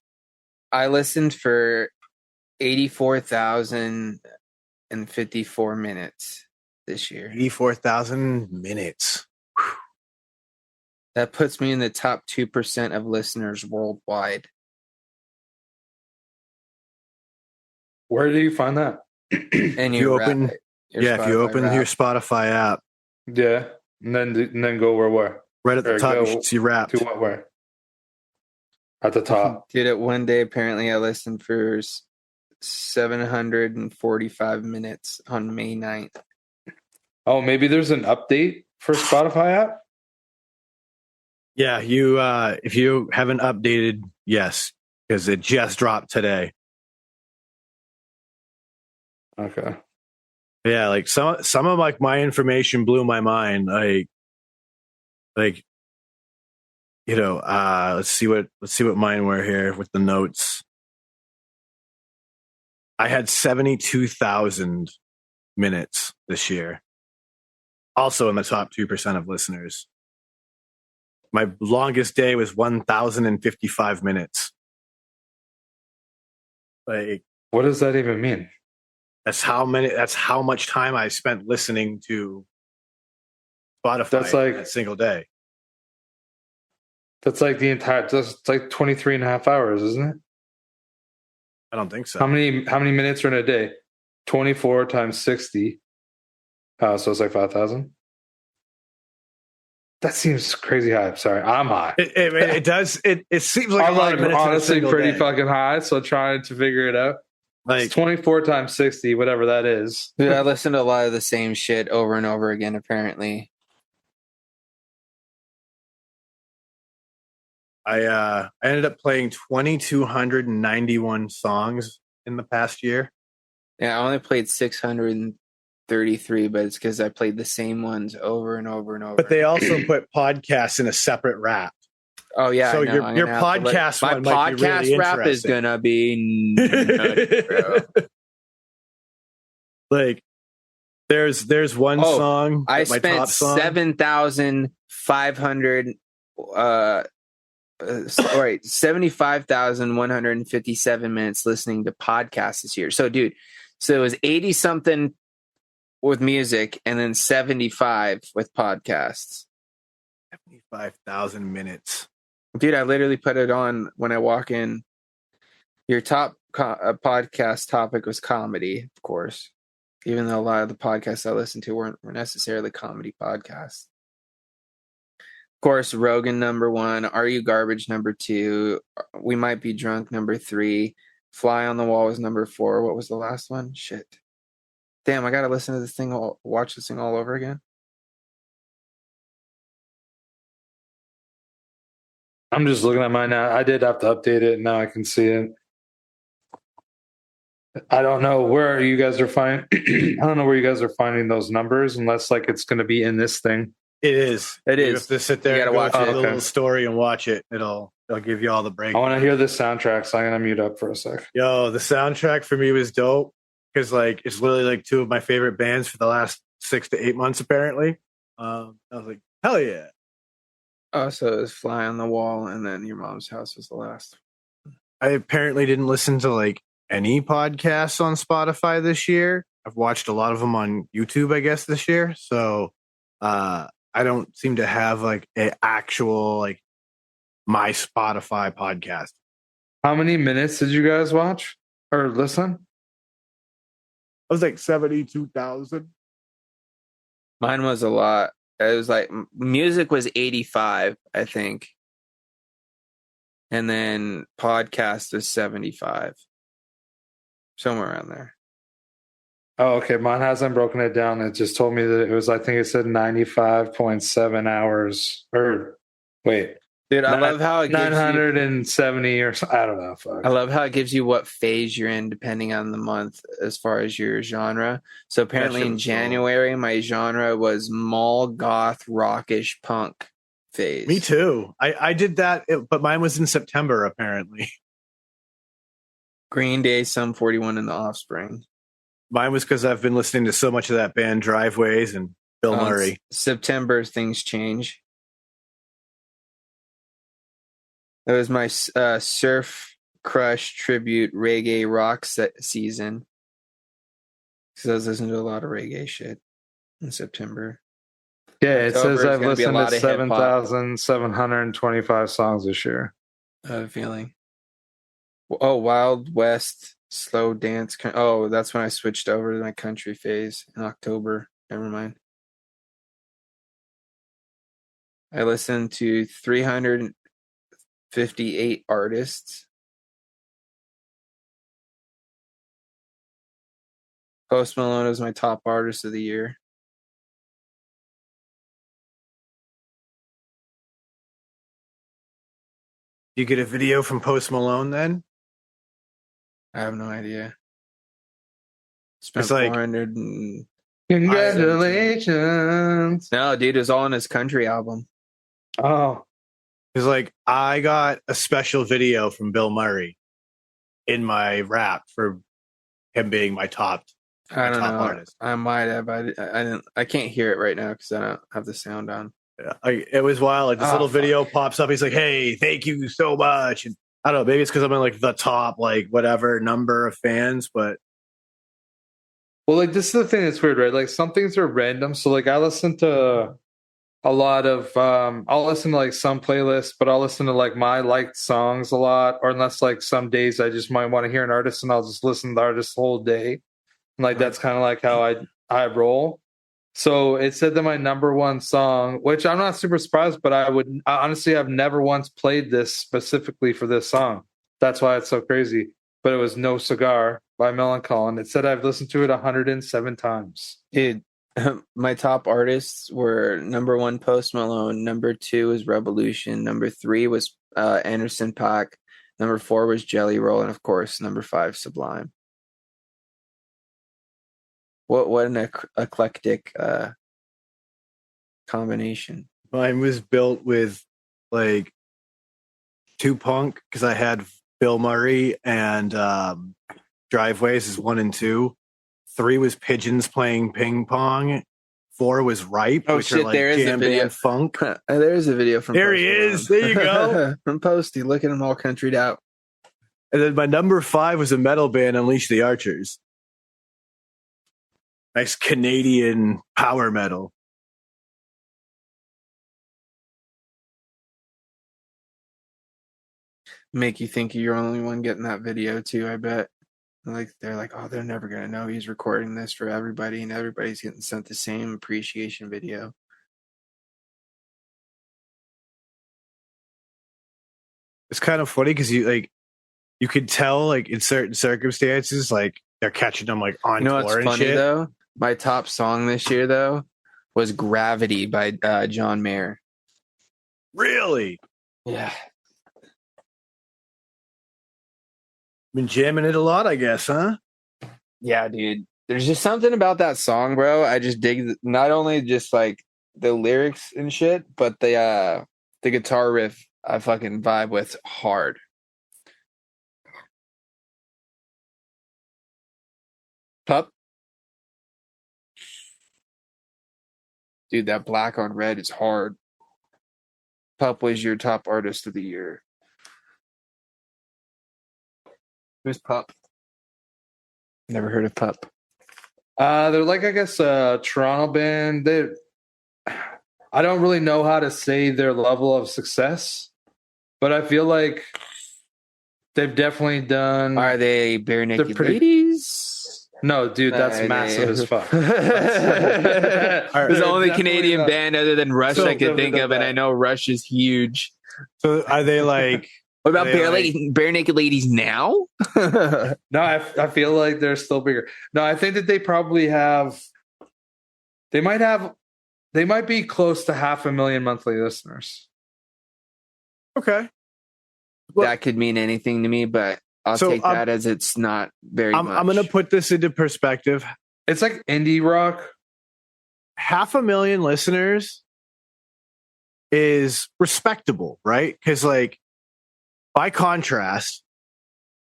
I listened for 84,054 minutes this year. 84,000 minutes. Whew. That puts me in the top 2% of listeners worldwide. Where do you find that? And if you open your Spotify app. Yeah. And then go where? Right at the top, you should see Wrapped. To what, where? At the top. Dude, at one day, apparently I listened for 745 minutes on May 9th. Oh, maybe there's an update for Spotify app? Yeah, you if you haven't updated, yes, because it just dropped today. Okay. Yeah, like some of like my information blew my mind. Like you know, let's see what mine were here with the notes. I had 72,000 minutes this year. Also in the top 2% of listeners. My longest day was 1,055 minutes. Like, what does that even mean? That's how much time I spent listening to Spotify that's like that single day. That's like it's like 23 and a half hours, isn't it? I don't think so. How many minutes are in a day? 24 times 60. So it's like 5,000. That seems crazy high. Sorry, I'm high. It does. It seems like I'm a lot of minutes honestly pretty day. fucking high. So trying to figure it out. Like it's 24 times 60, whatever that is. Dude, I listened to a lot of the same shit over and over again, apparently. I ended up playing 2,291 songs in the past year. Yeah, I only played 633, but it's because I played the same ones over and over and over. But they also put podcasts in a separate wrap. Oh yeah, so your podcast one might be really rap is gonna be nutty, bro. Like there's one song. I spent 7,500 Right, 75,157 minutes listening to podcasts this year. So, dude, so it was 80 something with music and then 75 with podcasts. 75,000 minutes. Dude, I literally put it on when I walk in. Your top podcast topic was comedy, of course, even though a lot of the podcasts I listened to weren't necessarily comedy podcasts. Of course, Rogan number 1, Are You Garbage number 2, We Might Be Drunk number 3, Fly on the Wall was number 4. What was the last one? Shit. Damn, I gotta listen to this thing, watch this thing all over again. I'm just looking at mine now. I did have to update it. Now I can see it. I don't know where you guys are finding. I don't know where you guys are finding those numbers, unless like it's going to be in this thing. It is. It You is. have to sit there You and gotta watch watch the it. little story and watch it. It'll give you all the I breakdown. want to hear the soundtrack, so I'm going to mute up for a sec. Yo, the soundtrack for me was dope because like it's literally like 2 of my favorite bands for the last 6 to 8 months. Apparently, I was like, hell yeah. Oh, so it was Fly on the Wall, and then Your Mom's House was the last. I apparently didn't listen to like any podcasts on Spotify this year. I've watched a lot of them on YouTube, I guess, this year. So I don't seem to have like an actual like my Spotify podcast. How many minutes did you guys watch or listen? I was like 72,000. Mine was a lot. It was like music was 85, I think. And then podcast was 75. Somewhere around there. Oh, okay. Mine hasn't broken it down. It just told me that it was, I think it said 95.7 hours. Or wait. Dude, I love how it gives 970 or something. I don't know. Fuck. I love how it gives you what phase you're in depending on the month as far as your genre. So apparently shit in was January, my genre was mall, goth, rockish, punk phase. Me too. I did that, but mine was in September, apparently. Green Day, Sum 41, and The Offspring. Mine was because I've been listening to so much of that band Driveways and Bill Murray. September, things change. It was my surf crush tribute reggae rock season. Because I was listening to a lot of reggae shit in September. Yeah, it October says is I've gonna be a listened lot to of hip-hop. 7,725 songs this year. I have a feeling. Oh, Wild West slow dance. Oh, that's when I switched over to my country phase in October. Never mind. I listened to 358 artists. Post Malone was my top artist of the year. You get a video from Post Malone then? I have no idea. Spent It's like- 400 and... Congratulations. No, dude, it was all on his country album. Oh, Because like I got a special video from Bill Murray in my rap for him being my top. I don't top know. artist. I might have. I didn't. I can't hear it right now because I don't have the sound on. It was wild. Like this little video pops up. He's like, "Hey, thank you so much." And I don't know. Maybe it's because I'm in like the top, like whatever number of fans. But well, like this is the thing that's weird, right? Like some things are random. So like I listen to a lot of I'll listen to like some playlists, but I'll listen to like my liked songs a lot. Or unless like some days I just might want to hear an artist and I'll just listen to the artist the whole day. And like that's kind of like how I roll. So it said that my number one song, which I'm not super surprised, but honestly, I've never once played this specifically for this song. That's why it's so crazy. But it was No Cigar by Melancholy. It said I've listened to it 107 times. Dude, my top artists were number 1 Post Malone, number 2 was Revolution, number 3 was Anderson .Paak, number 4 was Jelly Roll, and of course number 5 Sublime. What an eclectic combination. mine was built with like Tupac because I had Bill Murray and Driveways is 1 and 2. 3 was Pigeons playing ping pong. 4 was Ripe, Oh, which shit, are like there is a jam video. band funk. There's a video from There he Posty is. Malone. There you go. From Posty. Look at him all countryed out. And then my number 5 was a metal band, Unleash the Archers. Nice Canadian power metal. Make you think you're the only one getting that video too, I bet. Like they're like, oh, they're never gonna know he's recording this for everybody, and everybody's getting sent the same appreciation video. It's kind of funny because you could tell like in certain circumstances, like they're catching them like on You know tour what's and funny shit. though? My top song this year though was "Gravity" by John Mayer. Really? Yeah. Been jamming it a lot, I guess, huh? Yeah, dude. There's just something about that song, bro. I just dig not only just like the lyrics and shit, but the guitar riff I fucking vibe with hard. Pup. Dude, that black on red is hard. Pup was your top artist of the year. Who's Pup? Never heard of Pup. They're like, I guess, a Toronto band. I don't really know how to say their level of success, but I feel like they've definitely done. Are they bare naked pretty- ladies? No, dude, that's massive as fuck. It's the only Definitely Canadian not. band other than Rush So I could think definitely of, and not. I know Rush is huge. So are they like? What about They bare naked ladies now? No, I feel like they're still bigger. No, I think that they probably have. They might be close to 500,000 monthly listeners. Okay. Well- That could mean anything to me, but I'll So, take that as it's not very much. I'm going to put this into perspective. It's like indie rock. 500,000 listeners is respectable, right? Because, like, by contrast,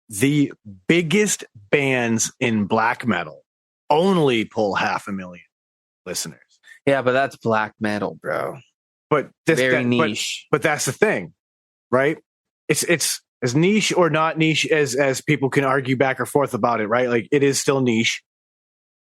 the biggest bands in black metal only pull 500,000 listeners. Yeah, but that's black metal, bro. But Very niche. But that's the thing, right? It's as niche or not niche as people can argue back or forth about it, right? Like, it is still niche.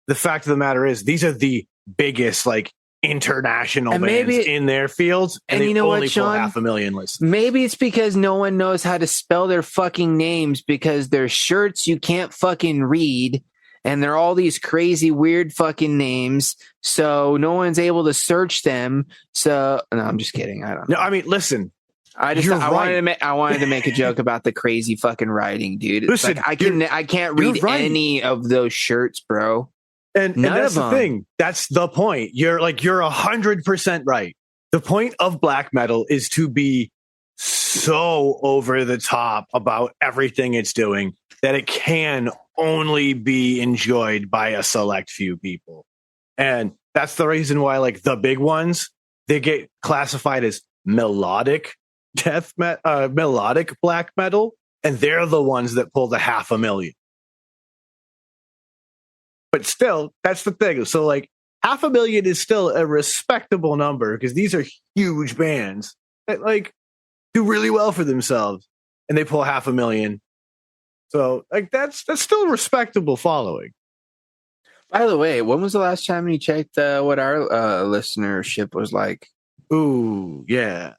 The fact of the matter is, these are the biggest, like, international And bands maybe- in their fields, and and they you know what, only pull Sean? 500,000 listeners. Maybe it's because no one knows how to spell their fucking names because they're shirts you can't fucking read and they're all these crazy weird fucking names. So no one's able to search them. So no, I'm just kidding. I don't know. No, I mean, listen. I you're wanted to make a joke about the crazy fucking writing, dude. It's Listen, like I can't you're read right. any of those shirts, bro. And None that's of the them. thing. That's the point. You're 100% right. The point of black metal is to be so over the top about everything it's doing that it can only be enjoyed by a select few people. And that's the reason why, like, the big ones, they get classified as melodic melodic black metal, and they're the ones that pull the 500,000. But still, that's the thing. So, like, 500,000 is still a respectable number because these are huge bands that, like, do really well for themselves, and they pull 500,000. So, like, that's still a respectable following. By the way, when was the last time you checked what our listenership was like? Ooh, yeah.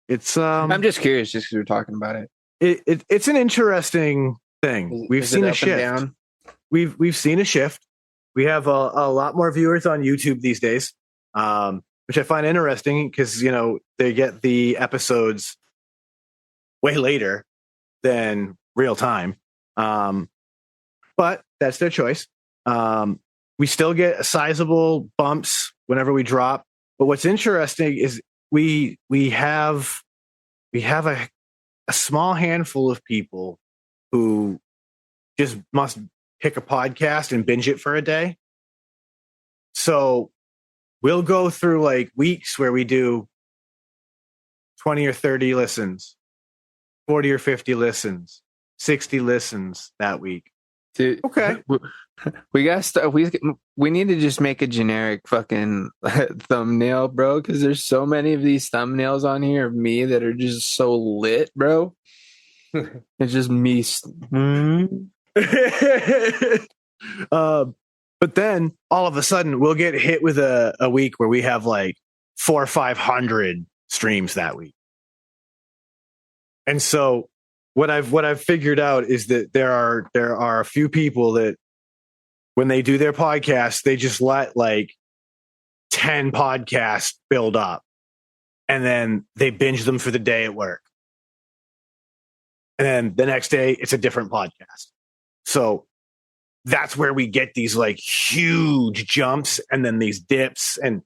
It's I'm just curious, just because we're talking about it. it's an interesting thing. We've Is it seen a up and shift. down? We've seen a shift. We have a lot more viewers on YouTube these days, which I find interesting because, you know, they get the episodes way later than real time. But that's their choice. We still get sizable bumps whenever we drop. But what's interesting is we have a small handful of people who just must pick a podcast and binge it for a day. So we'll go through like weeks where we do 20 or 30 listens, 40 or 50 listens, 60 listens that week. Dude, Okay. we got stuff. We need to just make a generic fucking thumbnail, bro. Because there's so many of these thumbnails on here of me that are just so lit, bro. It's just me. But then all of a sudden we'll get hit with a week where we have like 400 or 500 streams that week. And so what I've figured out is that there are a few people that when they do their podcast, they just let like 10 podcasts build up and then they binge them for the day at work. And then the next day it's a different podcast. So that's where we get these like huge jumps and then these dips. And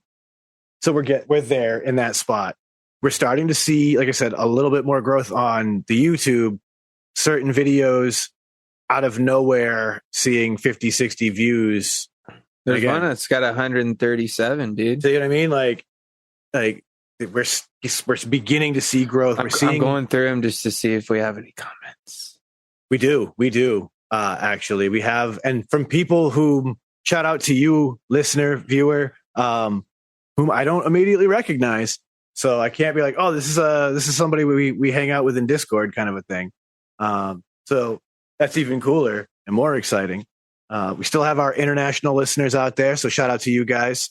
so we're there in that spot. We're starting to see, like I said, a little bit more growth on the YouTube, certain videos out of nowhere seeing 50, 60 views. There's one that's got 137, dude. See what I mean? Like we're beginning to see growth. I'm going through them just to see if we have any comments. We do. Actually, we have, and from people who shout out to you, listener, viewer, whom I don't immediately recognize. So I can't be like, oh, this is somebody we hang out with in Discord kind of a thing. So that's even cooler and more exciting. We still have our international listeners out there. So shout out to you guys.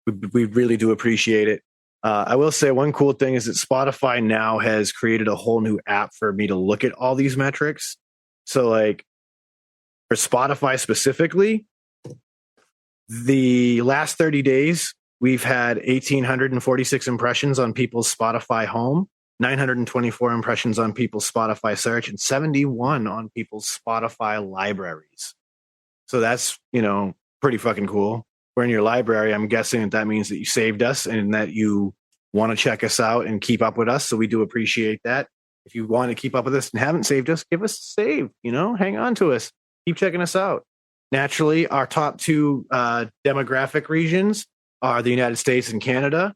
We really do appreciate it. I will say one cool thing is that Spotify now has created a whole new app for me to look at all these metrics. So like for Spotify specifically, the last 30 days, we've had 1,846 impressions on people's Spotify home, 924 impressions on people's Spotify search, and 71 on people's Spotify libraries. So that's, pretty fucking cool. We're in your library. I'm guessing that means that you saved us and that you want to check us out and keep up with us. So we do appreciate that. If you want to keep up with us and haven't saved us, give us a save, hang on to us. Keep checking us out. Naturally, our top two demographic regions are the United States and Canada.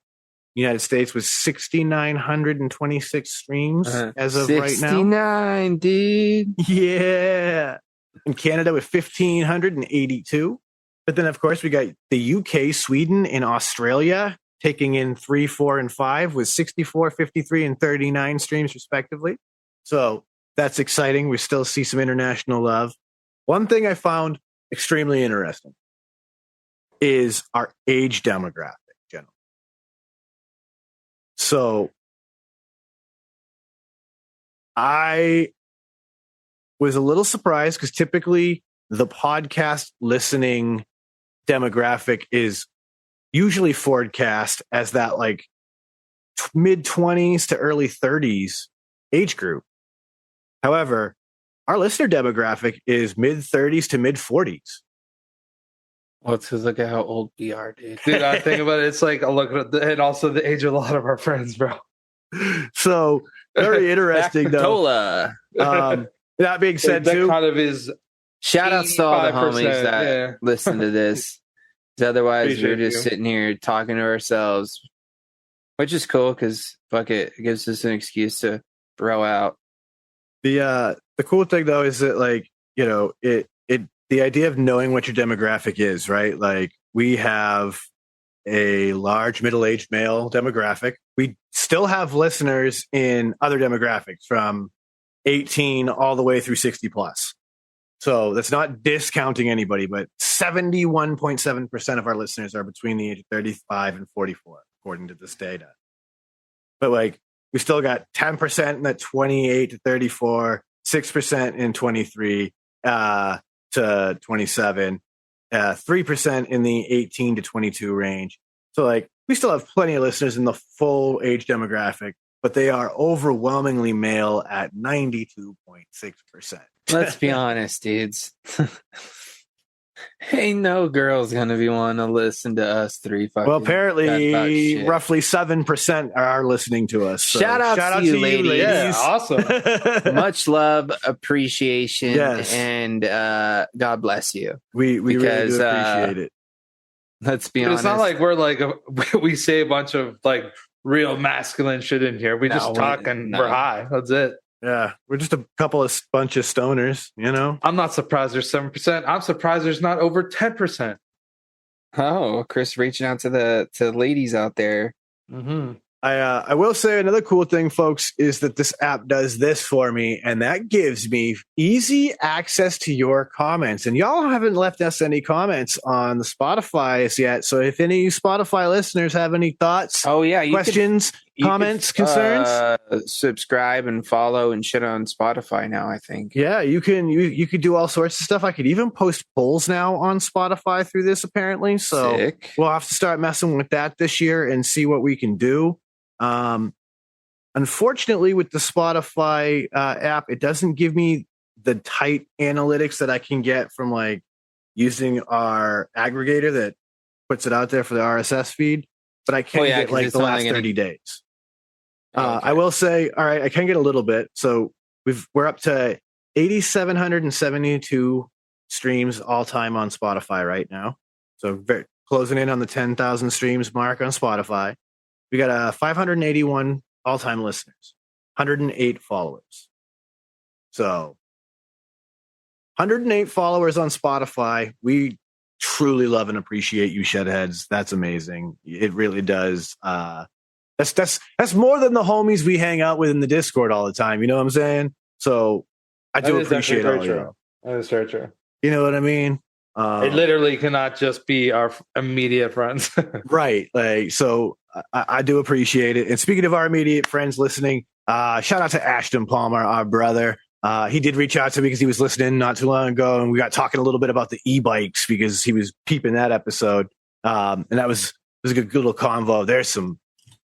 United States with 6,926 streams as of right now. 69, dude. Yeah. And Canada with 1,582. But then, of course, we got the UK, Sweden, and Australia taking in 3, 4, and 5 with 64, 53, and 39 streams, respectively. So that's exciting. We still see some international love. One thing I found extremely interesting is our age demographic, generally. So I was a little surprised because typically the podcast listening demographic is usually forecast as that like mid 20s to early 30s age group. However, our listener demographic is mid 30s to mid 40s. Well, it's because look at how old we are, dude. Dude, I think about it. It's like I look at and also the age of a lot of our friends, bro. So very interesting, though. That being said, that too, kind of is. Shout outs to all the homies that yeah. listen to this. 'Cause otherwise, Appreciate we're just you. sitting here talking to ourselves, which is cool because fuck it, it gives us an excuse to throw out. the cool thing though is that like the idea of knowing what your demographic is, right? Like we have a large middle-aged male demographic. We still have listeners in other demographics from 18 all the way through 60 plus. So that's not discounting anybody, but 71.7% of our listeners are between the age of 35 and 44, according to this data. But like we still got 10% in that 28 to 34, 6% in 23 to 27, 3% in the 18 to 22 range. So like we still have plenty of listeners in the full age demographic, but they are overwhelmingly male at 92.6%. Let's be honest, dudes. Ain't no girl's gonna be wanting to listen to us three fucking. Well, apparently, shit. roughly 7% are listening to us. So Shout out to you, ladies. Yeah, awesome. Much love, appreciation, Yes. and God bless you. we really Because, do appreciate it. Let's be But honest. it's not like we're like we say a bunch of like real masculine shit in here. We No, just talk and no. we're high. That's it. Yeah, we're just a bunch of stoners, you know? I'm not surprised there's 7%. I'm surprised there's not over 10%. Oh, Chris reaching out to the ladies out there. Mm-hmm. I will say another cool thing, folks, is that this app does this for me, and that gives me easy access to your comments. And y'all haven't left us any comments on the Spotify yet. So if any Spotify listeners have any thoughts, questions, comments, concerns, subscribe and follow and shit on Spotify now, I think. Yeah, you can do all sorts of stuff. I could even post polls now on Spotify through this, apparently. So Sick. We'll have to start messing with that this year and see what we can do. Unfortunately, with the Spotify app, it doesn't give me the tight analytics that I can get from like using our aggregator that puts it out there for the RSS feed. But I can get like the last 30 days. Okay. I will say, all right, I can get a little bit. So we're up to 8,772 streams all time on Spotify right now. So closing in on the 10,000 streams mark on Spotify. We got 581 all-time listeners, 108 followers. So 108 followers on Spotify. We truly love and appreciate you, Shedheads. That's amazing. It really does. That's more than the homies we hang out with in the Discord all the time. You know what I'm saying? So I do appreciate all you. That is very true. You know what I mean? It literally cannot just be our immediate friends. Right. Like, so I do appreciate it. And speaking of our immediate friends listening, shout out to Ashton Palmer, our brother. He did reach out to me because he was listening not too long ago, and we got talking a little bit about the e-bikes because he was peeping that episode. And that was a good little convo.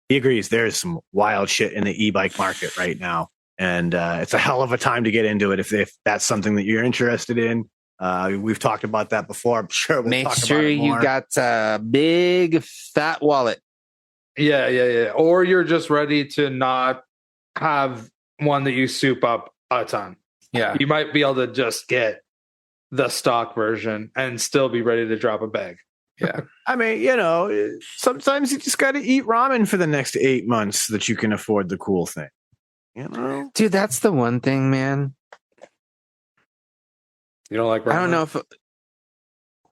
He agrees there's some wild shit in the e-bike market right now. And it's a hell of a time to get into it if that's something that you're interested in. We've talked about that before. I'm sure we'll Make talk sure about it more. you got a big fat wallet. Yeah. Or you're just ready to not have one that you soup up a ton. Yeah. You might be able to just get the stock version and still be ready to drop a bag. Yeah. I mean, you know, sometimes you just got to eat ramen for the next 8 months so that you can afford the cool thing. You know? Dude, that's the one thing, man. You don't like ramen? I don't know if...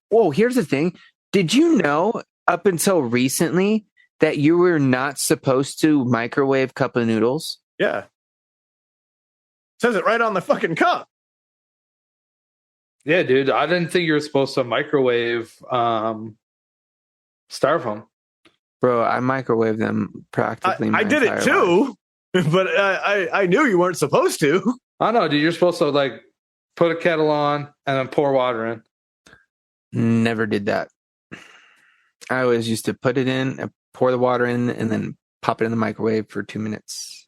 Whoa, here's the thing. Did you know up until recently that you were not supposed to microwave cup of noodles? Yeah. Says it right on the fucking cup. Yeah, dude. I didn't think you were supposed to microwave styrofoam. Bro, I microwave them practically. I did it too, but I knew you weren't supposed to. I know, dude. You're supposed to like put a kettle on and then pour water in. Never did that. I always used to put it in, pour the water in, and then pop it in the microwave for 2 minutes.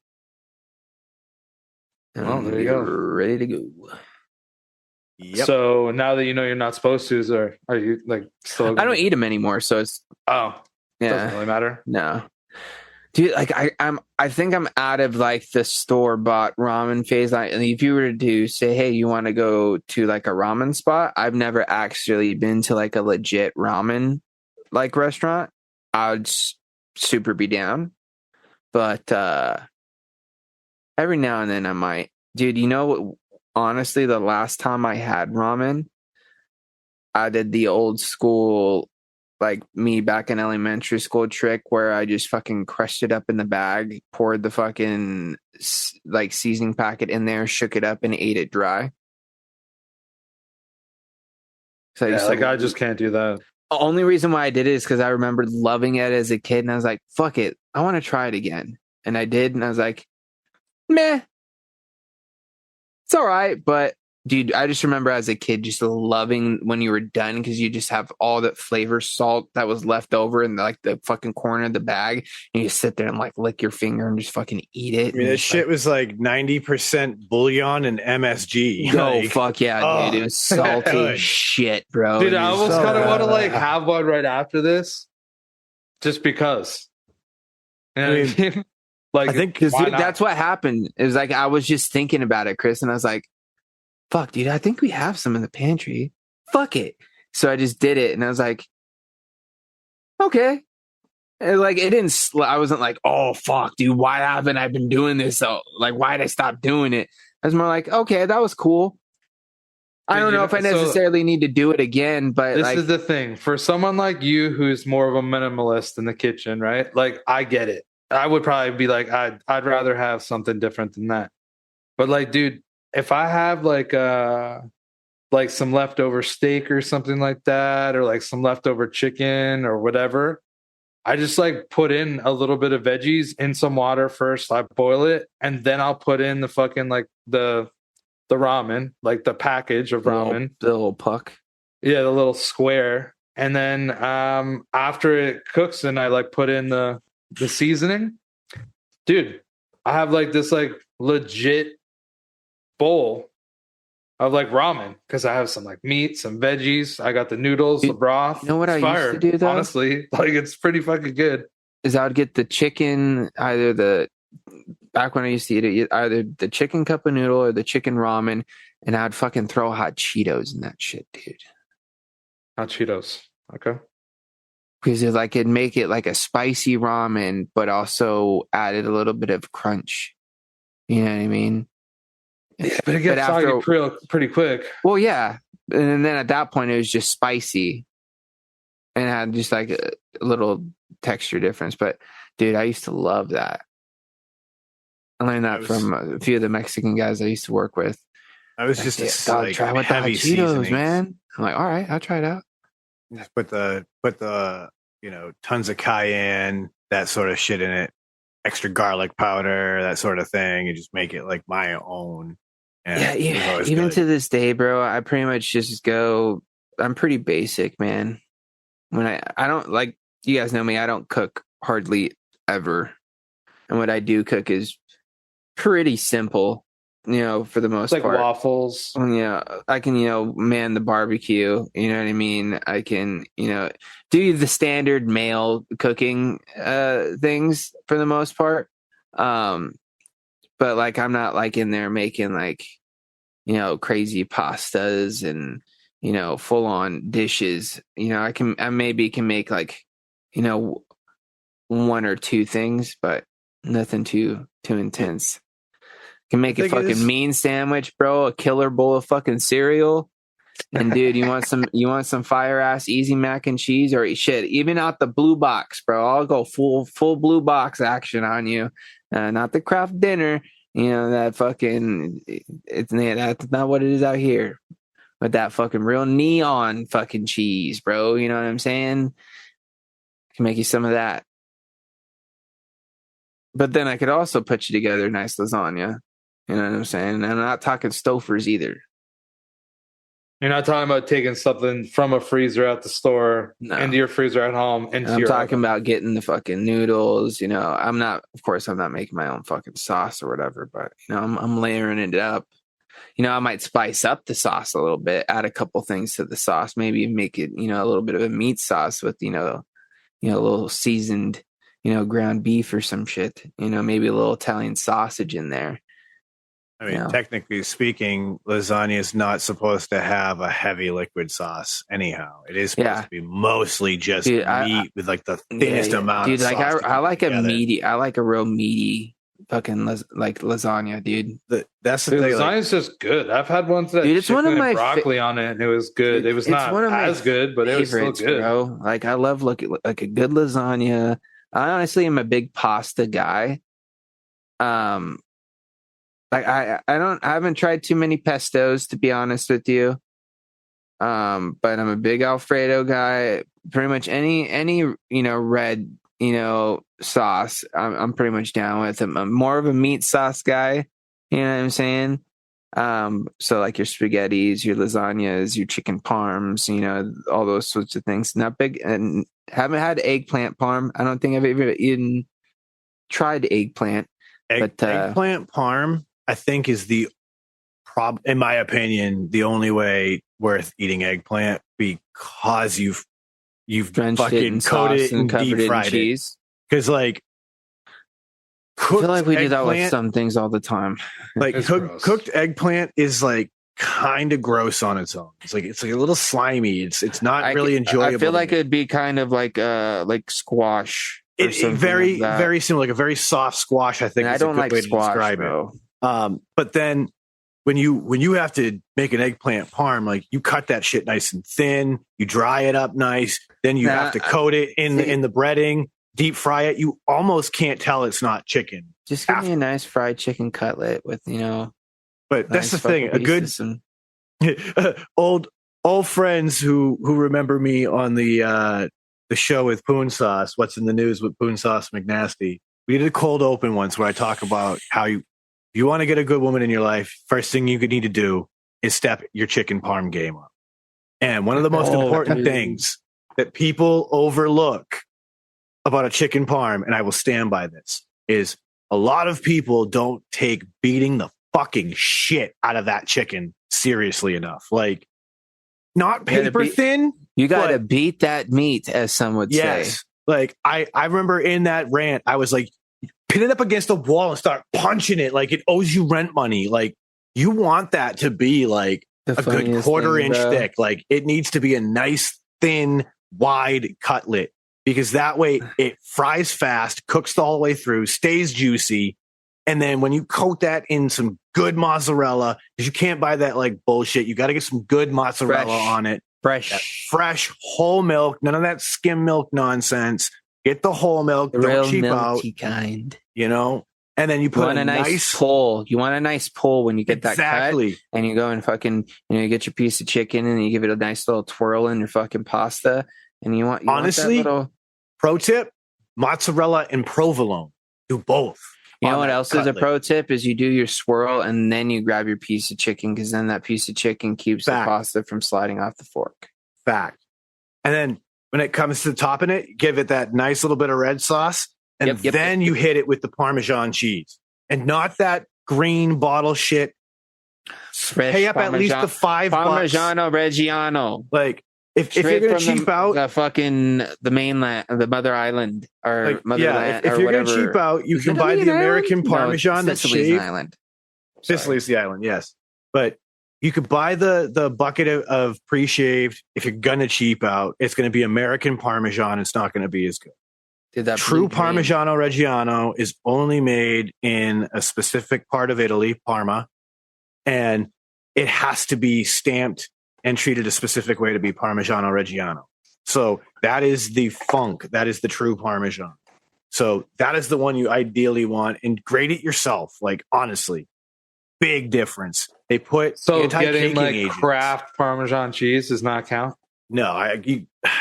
Oh, there you go. Ready to go. Yep. So now that you know you're not supposed to, are you like still? I don't eat them anymore, so it's doesn't really matter. No, dude. Like I think I'm out of like the store bought ramen phase. If you were to say, hey, you want to go to like a ramen spot, I've never actually been to like a legit ramen like restaurant. I'd super be down, but every now and then I might. Dude, you know, honestly, the last time I had ramen, I did the old school, like me back in elementary school trick where I just fucking crushed it up in the bag, poured the fucking like seasoning packet in there, shook it up and ate it dry. So I just can't do that. The only reason why I did it is because I remembered loving it as a kid and I was like, fuck it, I want to try it again. And I did, and I was like, meh. It's all right, but dude, I just remember as a kid just loving when you were done because you just have all that flavor salt that was left over in like the fucking corner of the bag, and you sit there and like lick your finger and just fucking eat it. I mean, this shit was like 90% bouillon and MSG. Oh fuck yeah, dude! It was salty shit, bro. Dude, I almost kind of want to like have one right after this, just because. You know what I mean? Like, I think dude, that's what happened. It was like I was just thinking about it, Chris, and I was like, fuck, dude, I think we have some in the pantry. Fuck it. So I just did it, and I was like, okay. Like it didn't. I wasn't like, oh fuck, dude, why haven't I been doing this? So like, why did I stop doing it? I was more like, okay, that was cool. I don't know if I necessarily need to do it again, but this like, is the thing for someone like you who's more of a minimalist in the kitchen, right? Like, I get it. I would probably be like, I'd rather have something different than that. But like, dude, if I have like some leftover steak or something like that, or like some leftover chicken or whatever, I just like put in a little bit of veggies in some water first. I boil it, and then I'll put in the fucking like the ramen, like the package of ramen, the little puck. Yeah, the little square. And then after it cooks, and I like put in the seasoning, dude, I have like this like legit bowl of like ramen because I have some like meat, some veggies. I got the noodles, the broth. You know what it's I used to do though? Honestly, like it's pretty fucking good. Is I would get the chicken, back when I used to eat it, either the chicken cup of noodle or the chicken ramen, and I'd fucking throw hot Cheetos in that shit, dude. Hot Cheetos. Okay. Because it'd make it like a spicy ramen, but also added a little bit of crunch. You know what I mean? Yeah, but it gets soggy pretty quick. Well, yeah. And then at that point, it was just spicy and had just like a little texture difference. But dude, I used to love that. I learned that from a few of the Mexican guys I used to work with. I was just like, try with the hot Cheetos, man. I'm like, all right, I'll try it out. Put the tons of cayenne, that sort of shit in it, extra garlic powder, that sort of thing, and just make it like my own. And yeah. Even to this day, bro, I pretty much just go. I'm pretty basic, man. When I don't, like, you guys know me, I don't cook hardly ever, and what I do cook is pretty simple, for the most part. Like waffles. Yeah, I can, man the barbecue. You know what I mean? I can, do the standard male cooking things for the most part. But like, I'm not like in there making like, crazy pastas and, full on dishes. I maybe can make like, one or two things, but nothing too intense. Can make a fucking mean sandwich, bro. A killer bowl of fucking cereal. And dude, you want some fire ass easy mac and cheese, or shit, even out the blue box, bro. I'll go full blue box action on you. Not the craft dinner, that fucking, that's not what it is out here. But that fucking real neon fucking cheese, bro. You know what I'm saying? Can make you some of that. But then I could also put you together a nice lasagna. You know what I'm saying? And I'm not talking Stouffer's either. You're not talking about taking something from a freezer at the store into your freezer at home. I'm talking about getting the fucking noodles. I'm not making my own fucking sauce or whatever, but I'm layering it up. I might spice up the sauce a little bit, add a couple things to the sauce, maybe make it, a little bit of a meat sauce with, a little seasoned, ground beef or some shit, maybe a little Italian sausage in there. I mean, technically speaking, lasagna is not supposed to have a heavy liquid sauce anyhow. It is supposed to be mostly just meat with like the thinnest amount of sauce. Dude, I like a real meaty fucking like lasagna, dude. That's the thing. Lasagna's just good. I've had ones that it's one of my broccoli on it, and it was good. It was not as good, but it was still good, bro. Like, I love like a good lasagna. I honestly am a big pasta guy. Like I haven't tried too many pestos, to be honest with you. But I'm a big Alfredo guy. Pretty much any red sauce, I'm pretty much down with. I'm more of a meat sauce guy. You know what I'm saying? So like your spaghettis, your lasagnas, your chicken parms, all those sorts of things. Not big, and haven't had eggplant parm. I don't think I've ever even tried eggplant. Eggplant parm, I think, is in my opinion, the only way worth eating eggplant, because you've fucking coated it and deep fried it. Because like, I feel like we do that with some things all the time. Like cooked eggplant is like kind of gross on its own. It's like a little slimy. It's not really enjoyable. I feel like it'd be kind of like squash. or It something very, like that. very similar, like a very soft squash, I think And I is a don't good like way to squash, describe bro. it. But then when you have to make an eggplant parm, like you cut that shit nice and thin, you dry it up nice, then you have to coat it in the breading, deep fry it. You almost can't tell it's not chicken. Just give me a nice fried chicken cutlet with, But that's nice the thing. A good some... old friends who remember me on the show with Poon Sauce, What's in the News with Poon Sauce McNasty. We did a cold open once where I talk about how you want to get a good woman in your life, first thing you need to do is step your chicken parm game up. And one of the most important things that people overlook about a chicken parm, and I will stand by this, is a lot of people don't take beating the fucking shit out of that chicken seriously enough. Like, not paper thin. You got to beat that meat, as some would say. Like, I remember in that rant, I was like, pin it up against a wall and start punching it like it owes you rent money. Like, you want that to be like a good quarter-inch thick. Like, it needs to be a nice, thin, wide cutlet, because that way it fries fast, cooks all the way through, stays juicy. And then when you coat that in some good mozzarella, because you can't buy that like bullshit, you got to get some good mozzarella on it. Fresh, whole milk, none of that skim milk nonsense. Get the whole milk, don't cheap out. Kind. And then you put a nice pull. You want a nice pull when you get that cut, and you go and fucking, you get your piece of chicken and you give it a nice little twirl in your fucking pasta. And you honestly, pro tip, mozzarella and provolone. Do both. You know what else is a pro tip is you do your swirl and then you grab your piece of chicken, because then that piece of chicken keeps the pasta from sliding off the fork. Fact. And then when it comes to topping it, give it that nice little bit of red sauce, and then you hit it with the Parmesan cheese, and not that green bottle shit. Pay up at least the $5. Parmigiano Reggiano. Like, if you're going to cheap out, the mainland, the Mother Island, or Motherland, if you're going to cheap out, you can buy the American Parmesan that's shaved. Sicily's the island, yes. But you could buy the bucket of pre-shaved. If you're going to cheap out, it's going to be American Parmesan. It's not going to be as good. True Parmigiano Reggiano is only made in a specific part of Italy, Parma, and it has to be stamped and treated a specific way to be Parmigiano Reggiano. So that is the funk. That is the true Parmesan. So that is the one you ideally want, and grate it yourself. Like, honestly, big difference. They put getting like agents. Kraft Parmesan cheese does not count. No,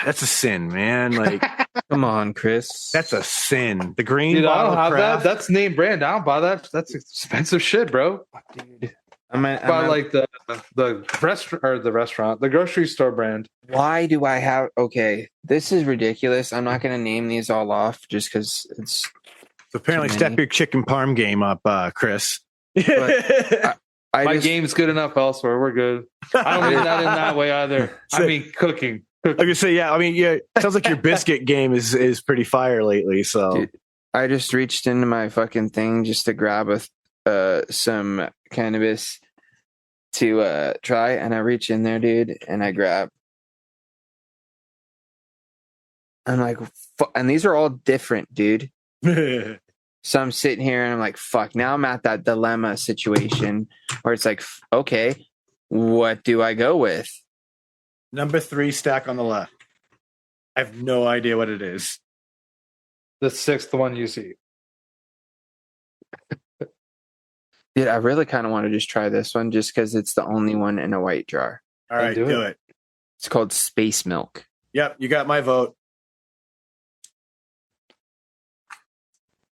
that's a sin, man. Like, come on, Chris, that's a sin. The green Dude, bottle I don't have Kraft, that. That's name brand. I don't buy that. That's expensive shit, bro. Dude. Like the restaurant, the grocery store brand. Why do I have? Okay, this is ridiculous. I'm not going to name these all off just because it's. So apparently, step your chicken parm game up, Chris. My game's good enough elsewhere. We're good. I don't mean that in that way either. I mean cooking. I was gonna say, it sounds like your biscuit game is pretty fire lately. So dude, I just reached into my fucking thing just to grab some cannabis to try, and I reach in there, dude, and I grab. I'm like, and these are all different, dude. So I'm sitting here and I'm like, fuck, now I'm at that dilemma situation where it's like, okay, what do I go with? Number 3 stack on the left. I have no idea what it is. The 6th one you see. Dude, I really kind of want to just try this one just because it's the only one in a white jar. All right, do it. It's called Space Milk. Yep, you got my vote.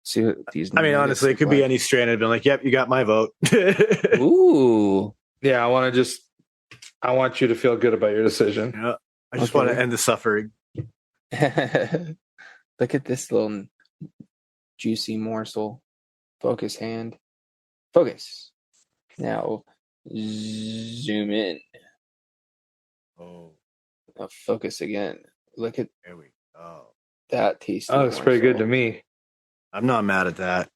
See what these. Honestly, it could be any strand. I've been like, "Yep, you got my vote." Ooh, yeah. I want you to feel good about your decision. Yeah, I just want to end the suffering. Look at this little juicy morsel. Focus hand. Focus. Now, zoom in. Oh. Now focus again. Look at. There we go. That tastes. Oh, it's pretty good to me. I'm not mad at that.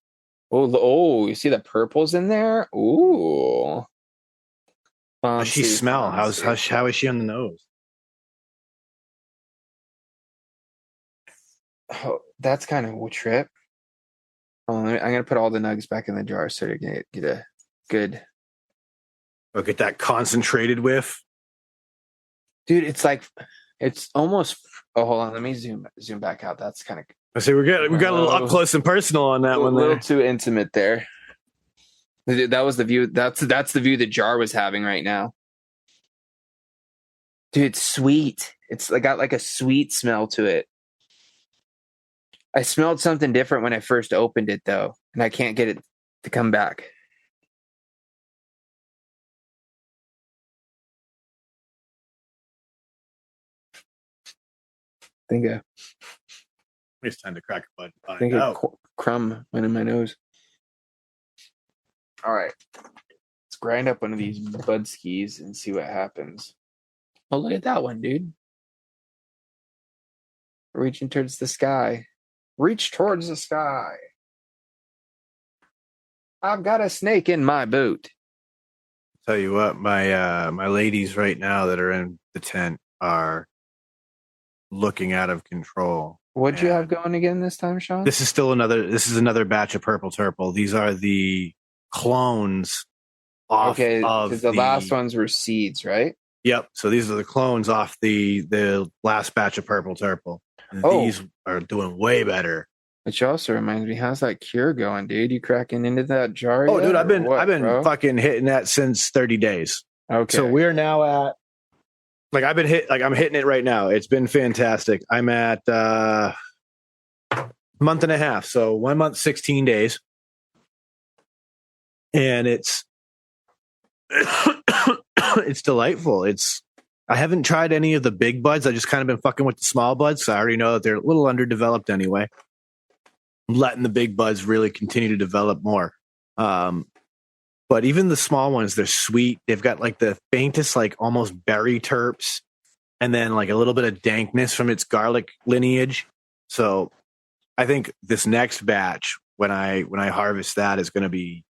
Oh, you see the purples in there? Ooh. How does she smell? How is she on the nose? Oh, That's kind of a trip. I'm gonna put all the nugs back in the jar so you can get a good. Or get that concentrated whiff. Dude, it's almost. Oh, hold on. Let me zoom back out. That's kind of. I say we got a little up close and personal on that one. A little there. too intimate there. That was the view. That's the view the jar was having right now. Dude, it's sweet. It's got like a sweet smell to it. I smelled something different when I first opened it though, and I can't get it to come back. I think It's time to crack a bud. I think a crumb went in my nose. All right. Let's grind up one of these bud skis and see what happens. Oh, look at that one, dude. Reaching towards the sky. Reach towards the sky. I've got a snake in my boot. Tell you what, my ladies right now that are in the tent are looking out of control. What'd you have going again this time, Sean? This is another batch of Purple Turple. These are the clones off okay, of because the last ones were seeds, right? Yep. So these are the clones off the last batch of Purple Turple. And these are doing way better. Which also reminds me, how's that cure going, dude? You cracking into that jar? Oh, yet, dude, I've been bro? fucking hitting that since 30 days. Okay. So we're now at I'm hitting it right now. It's been fantastic. I'm at month and a half. So 1 month, 16 days. And it's it's delightful. I haven't tried any of the big buds. I just kind of been fucking with the small buds. So I already know that they're a little underdeveloped anyway. I'm letting the big buds really continue to develop more. But even the small ones, they're sweet. They've got like the faintest, like almost berry terps, and then like a little bit of dankness from its garlic lineage. So I think this next batch, when I harvest that, is going to be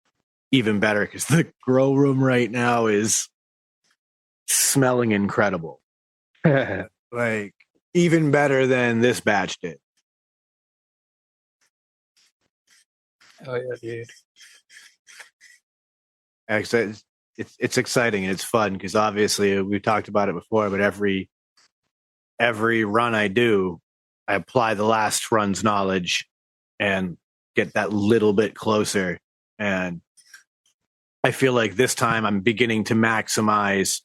even better because the grow room right now is smelling incredible. Like even better than this batch did. Oh yeah, dude. Actually, it's exciting and it's fun because obviously we've talked about it before, but every run I do, I apply the last run's knowledge and get that little bit closer. And I feel like this time I'm beginning to maximize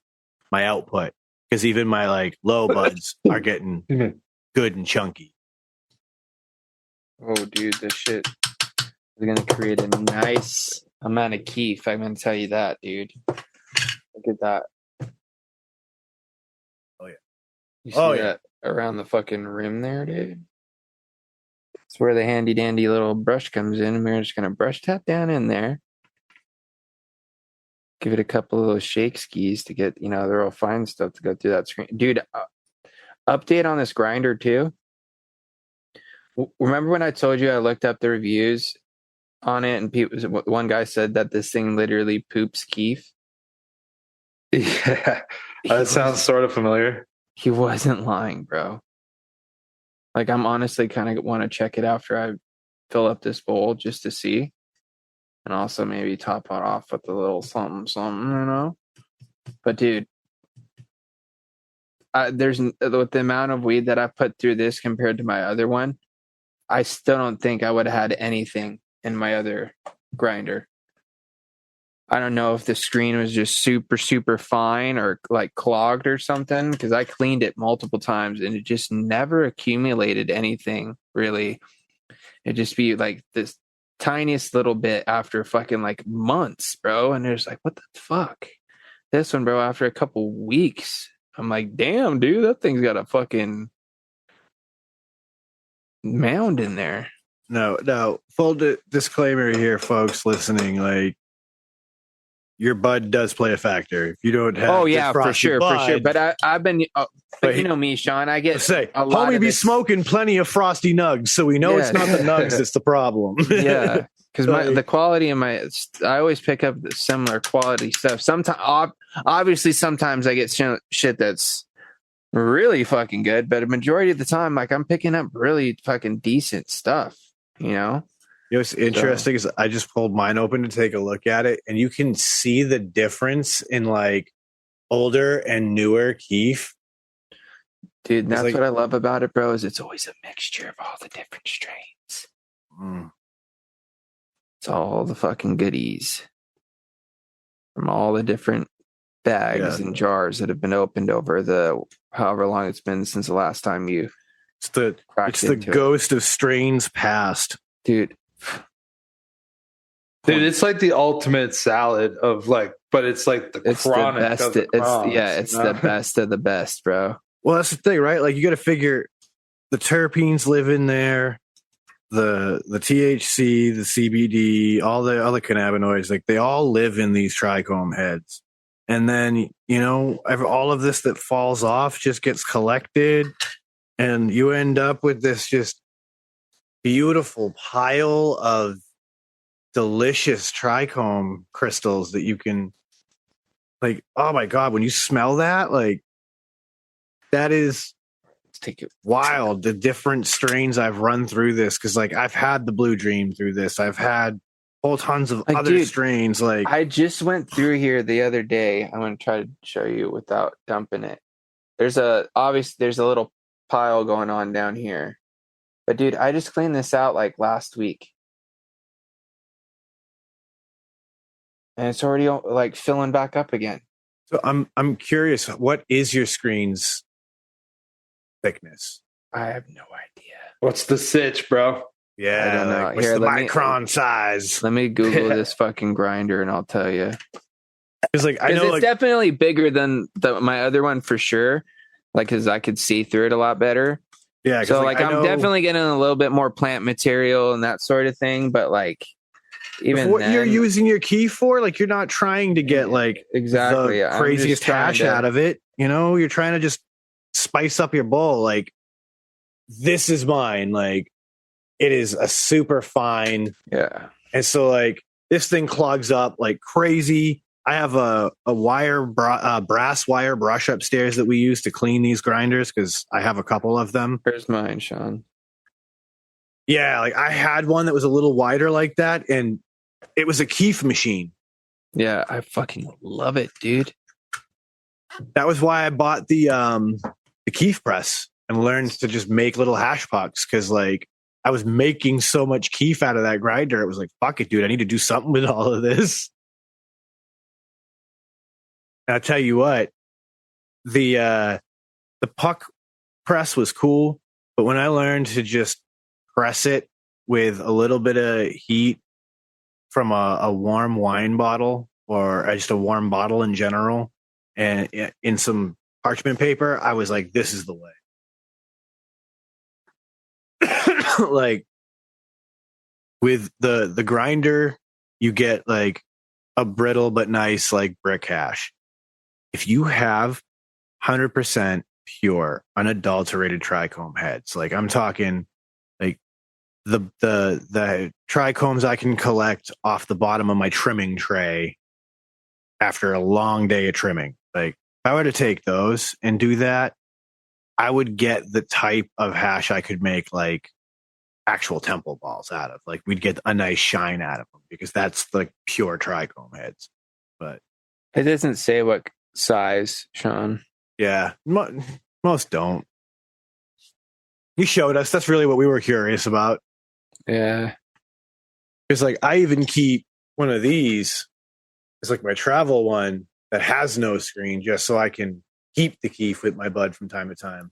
my output because even my like low buds are getting good and chunky. Oh, dude, this shit is gonna create a nice amount of keef. I'm gonna tell you that, dude. Look at that. Oh yeah. You see that around the fucking rim there, dude? It's where the handy dandy little brush comes in, and we're just gonna brush tap down in there. Give it a couple of those shake skis to get, the real fine stuff to go through that screen. Dude, update on this grinder too. Remember when I told you I looked up the reviews on it and one guy said that this thing literally poops keef? Yeah, that sounds sort of familiar. He wasn't lying, bro. Like, I'm honestly kind of want to check it after I fill up this bowl just to see. And also maybe top it off with a little something, But dude, with the amount of weed that I put through this compared to my other one, I still don't think I would have had anything in my other grinder. I don't know if the screen was just super, super fine or like clogged or something, because I cleaned it multiple times and it just never accumulated anything really. It'd just be like this tiniest little bit after fucking like months, bro. And there's like, what the fuck? This one, bro, after a couple weeks, I'm like, damn, dude, that thing's got a fucking mound in there. No. Full disclaimer here, folks listening. Like, your bud does play a factor. If you don't have, for sure. But I've been, but you know me, Sean. I get a lot homie of be this. Smoking plenty of frosty nugs, so we know it's not the nugs that's the problem. Yeah, because the quality of I always pick up the similar quality stuff. Sometimes, obviously, sometimes I get shit that's really fucking good, but a majority of the time, like I'm picking up really fucking decent stuff, you know? You know what's interesting is I just pulled mine open to take a look at it, and you can see the difference in like older and newer keef. Dude, that's like, what I love about it, bro, is it's always a mixture of all the different strains. It's all the fucking goodies from all the different bags and jars that have been opened over the however long it's been since the last time you it's the ghost of strains past. Dude, it's like the ultimate salad of like, but it's like the chronic. It's the best. It's the best of the best, bro. Well, that's the thing, right? Like you got to figure the terpenes live in there, the THC, the CBD, all the other cannabinoids, like they all live in these trichome heads. And then, you know, all of this that falls off just gets collected, and you end up with this just beautiful pile of delicious trichome crystals that you can, like, oh my God, when you smell that, like, that is wild. The different strains I've run through this, because like I've had the Blue Dream through this. I've had whole tons of other strains. Like I just went through here the other day. I'm going to try to show you without dumping it. There's a little pile going on down here, but dude, I just cleaned this out like last week, and it's already like filling back up again. So I'm curious, what is your screen's thickness? I have no idea. What's the sitch, bro? Yeah, I don't know. Like, what's the micron size? Let me Google this fucking grinder and I'll tell you. It's like I know it's definitely bigger than my other one for sure. Like, because I could see through it a lot better. Yeah. So like I'm definitely getting a little bit more plant material and that sort of thing. But like, even what you're using your key for, like you're not trying to get like exactly the craziest hash out of it. You know, you're trying to just spice up your bowl. Like, this is mine. Like, it is a super fine. Yeah. And so like this thing clogs up like crazy. I have a brass wire brush upstairs that we use to clean these grinders because I have a couple of them. Where's mine, Sean? Yeah, like I had one that was a little wider like that, and it was a keef machine. Yeah, I fucking love it, dude. That was why I bought the keef press and learned to just make little hash pucks, because like I was making so much keef out of that grinder. It was like, fuck it, dude. I need to do something with all of this. And I'll tell you what, the puck press was cool, but when I learned to just press it with a little bit of heat from a warm wine bottle, or just a warm bottle in general, and in some parchment paper, I was like, this is the way. Like with the grinder, you get like a brittle but nice like brick hash. If you have 100% pure unadulterated trichome heads, like I'm talking like the trichomes I can collect off the bottom of my trimming tray after a long day of trimming, like if I were to take those and do that, I would get the type of hash I could make like actual temple balls out of. Like we'd get a nice shine out of them, because that's like pure trichome heads. But it doesn't say what size, Sean. Yeah, most don't. You showed us. That's really what we were curious about. Yeah, because like I even keep one of these. It's like my travel one that has no screen, just so I can keep the keef with my bud from time to time.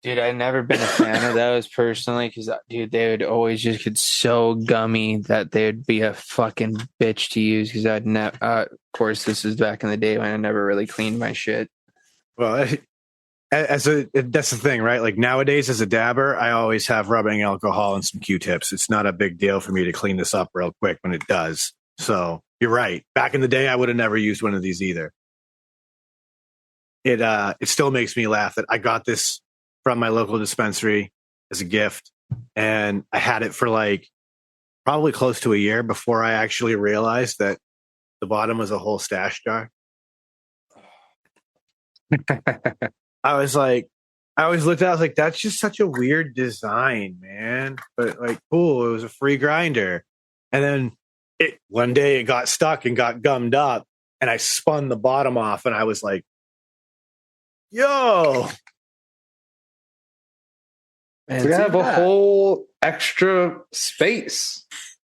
Dude, I've never been a fan of those personally, because, dude, they would always just get so gummy that they'd be a fucking bitch to use, because I'd never, of course, this is back in the day when I never really cleaned my shit. Well, that's the thing, right? Like nowadays as a dabber, I always have rubbing alcohol and some Q-tips. It's not a big deal for me to clean this up real quick when it does. So you're right. Back in the day, I would have never used one of these either. It still makes me laugh that I got this from my local dispensary as a gift, and I had it for like probably close to a year before I actually realized that the bottom was a whole stash jar. I was like, I always looked at it, I was like, that's just such a weird design, man. But like, cool, it was a free grinder. And then one day it got stuck and got gummed up, and I spun the bottom off, and I was like, yo. Man, we have a whole extra space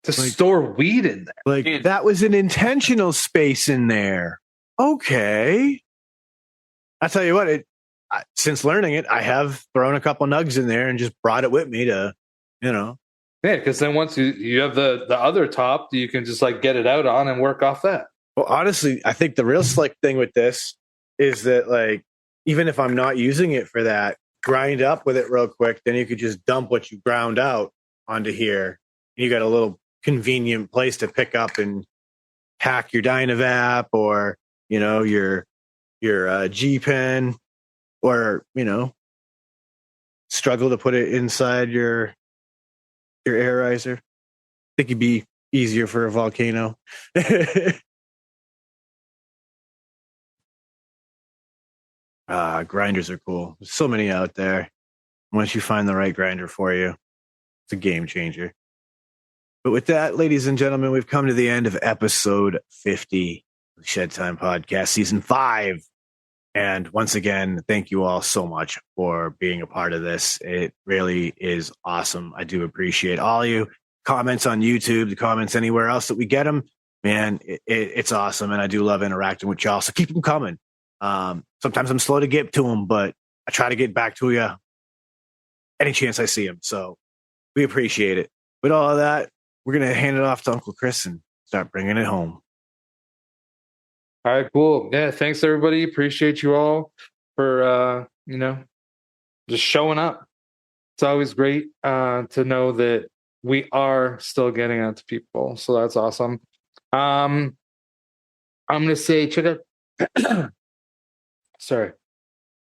to store weed in there. Like, dude, that was an intentional space in there. Okay. I'll tell you what, since learning it, I have thrown a couple nugs in there and just brought it with me to, Yeah, because then once you have the other top, you can just like get it out on and work off that. Well, honestly, I think the real slick thing with this is that, like, even if I'm not using it for that, grind up with it real quick, then you could just dump what you ground out onto here. You got a little convenient place to pick up and pack your Dynavap or, your G pen, or, struggle to put it inside your airizer. I think it'd be easier for a volcano. Grinders are cool. There's so many out there. Once you find the right grinder for you, it's a game changer. But with that, ladies and gentlemen, we've come to the end of episode 50 of the Shedtime Podcast, season 5. And once again, thank you all so much for being a part of this. It really is awesome. I do appreciate all you comments on YouTube, the comments anywhere else that we get them. Man, it's awesome. And I do love interacting with y'all. So keep them coming. Sometimes I'm slow to get to them, but I try to get back to you any chance I see them. So we appreciate it. With all of that, we're going to hand it off to Uncle Chris and start bringing it home. All right, cool. Yeah, thanks everybody. Appreciate you all for just showing up. It's always great to know that we are still getting out to people. So that's awesome. I'm gonna say check out. Sorry,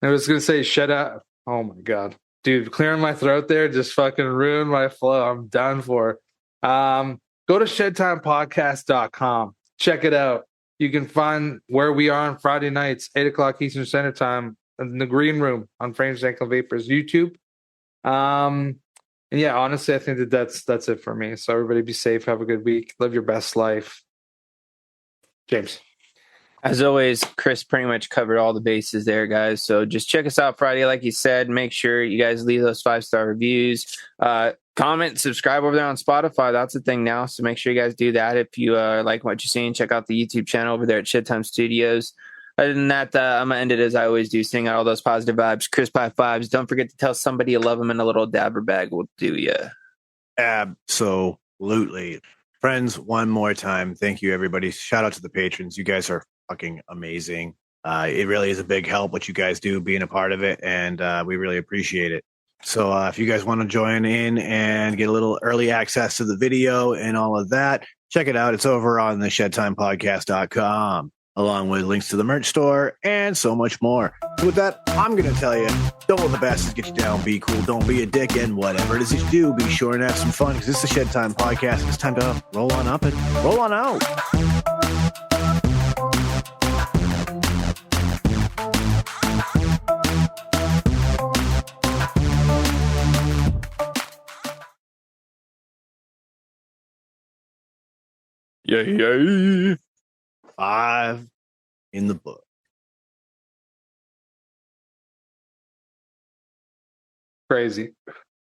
I was gonna say shut up. Oh my god, dude, clearing my throat there just fucking ruined my flow. I'm done for. Go to shedtimepodcast.com. Check it out. You can find where we are on Friday nights, 8 o'clock Eastern Standard Time, in the green room on Frames Ankle Vapors YouTube. And yeah, honestly, I think that's it for me. So everybody be safe, have a good week, live your best life. James. As always, Chris pretty much covered all the bases there, guys. So just check us out Friday, like you said. Make sure you guys leave those 5-star reviews. Comment, subscribe over there on Spotify. That's the thing now. So make sure you guys do that. If you like what you're seeing, check out the YouTube channel over there at Shedtime Studios. Other than that, I'm going to end it as I always do, sing out all those positive vibes, crisp high fives. Don't forget to tell somebody you love them, and a little dabber bag will do ya. Absolutely. Friends, one more time, thank you, everybody. Shout out to the patrons. You guys are fucking amazing. It really is a big help what you guys do, being a part of it, and we really appreciate it. So if you guys want to join in and get a little early access to the video and all of that, check it out. It's over on the shedtimepodcast.com, along with links to the merch store and so much more. So with that, I'm going to tell you, don't let the bastards get you down. Be cool. Don't be a dick. And whatever it is that you do, be sure and have some fun, because this is the Shedtime Podcast. It's time to roll on up and roll on out. Yay. 5 in the book. Crazy.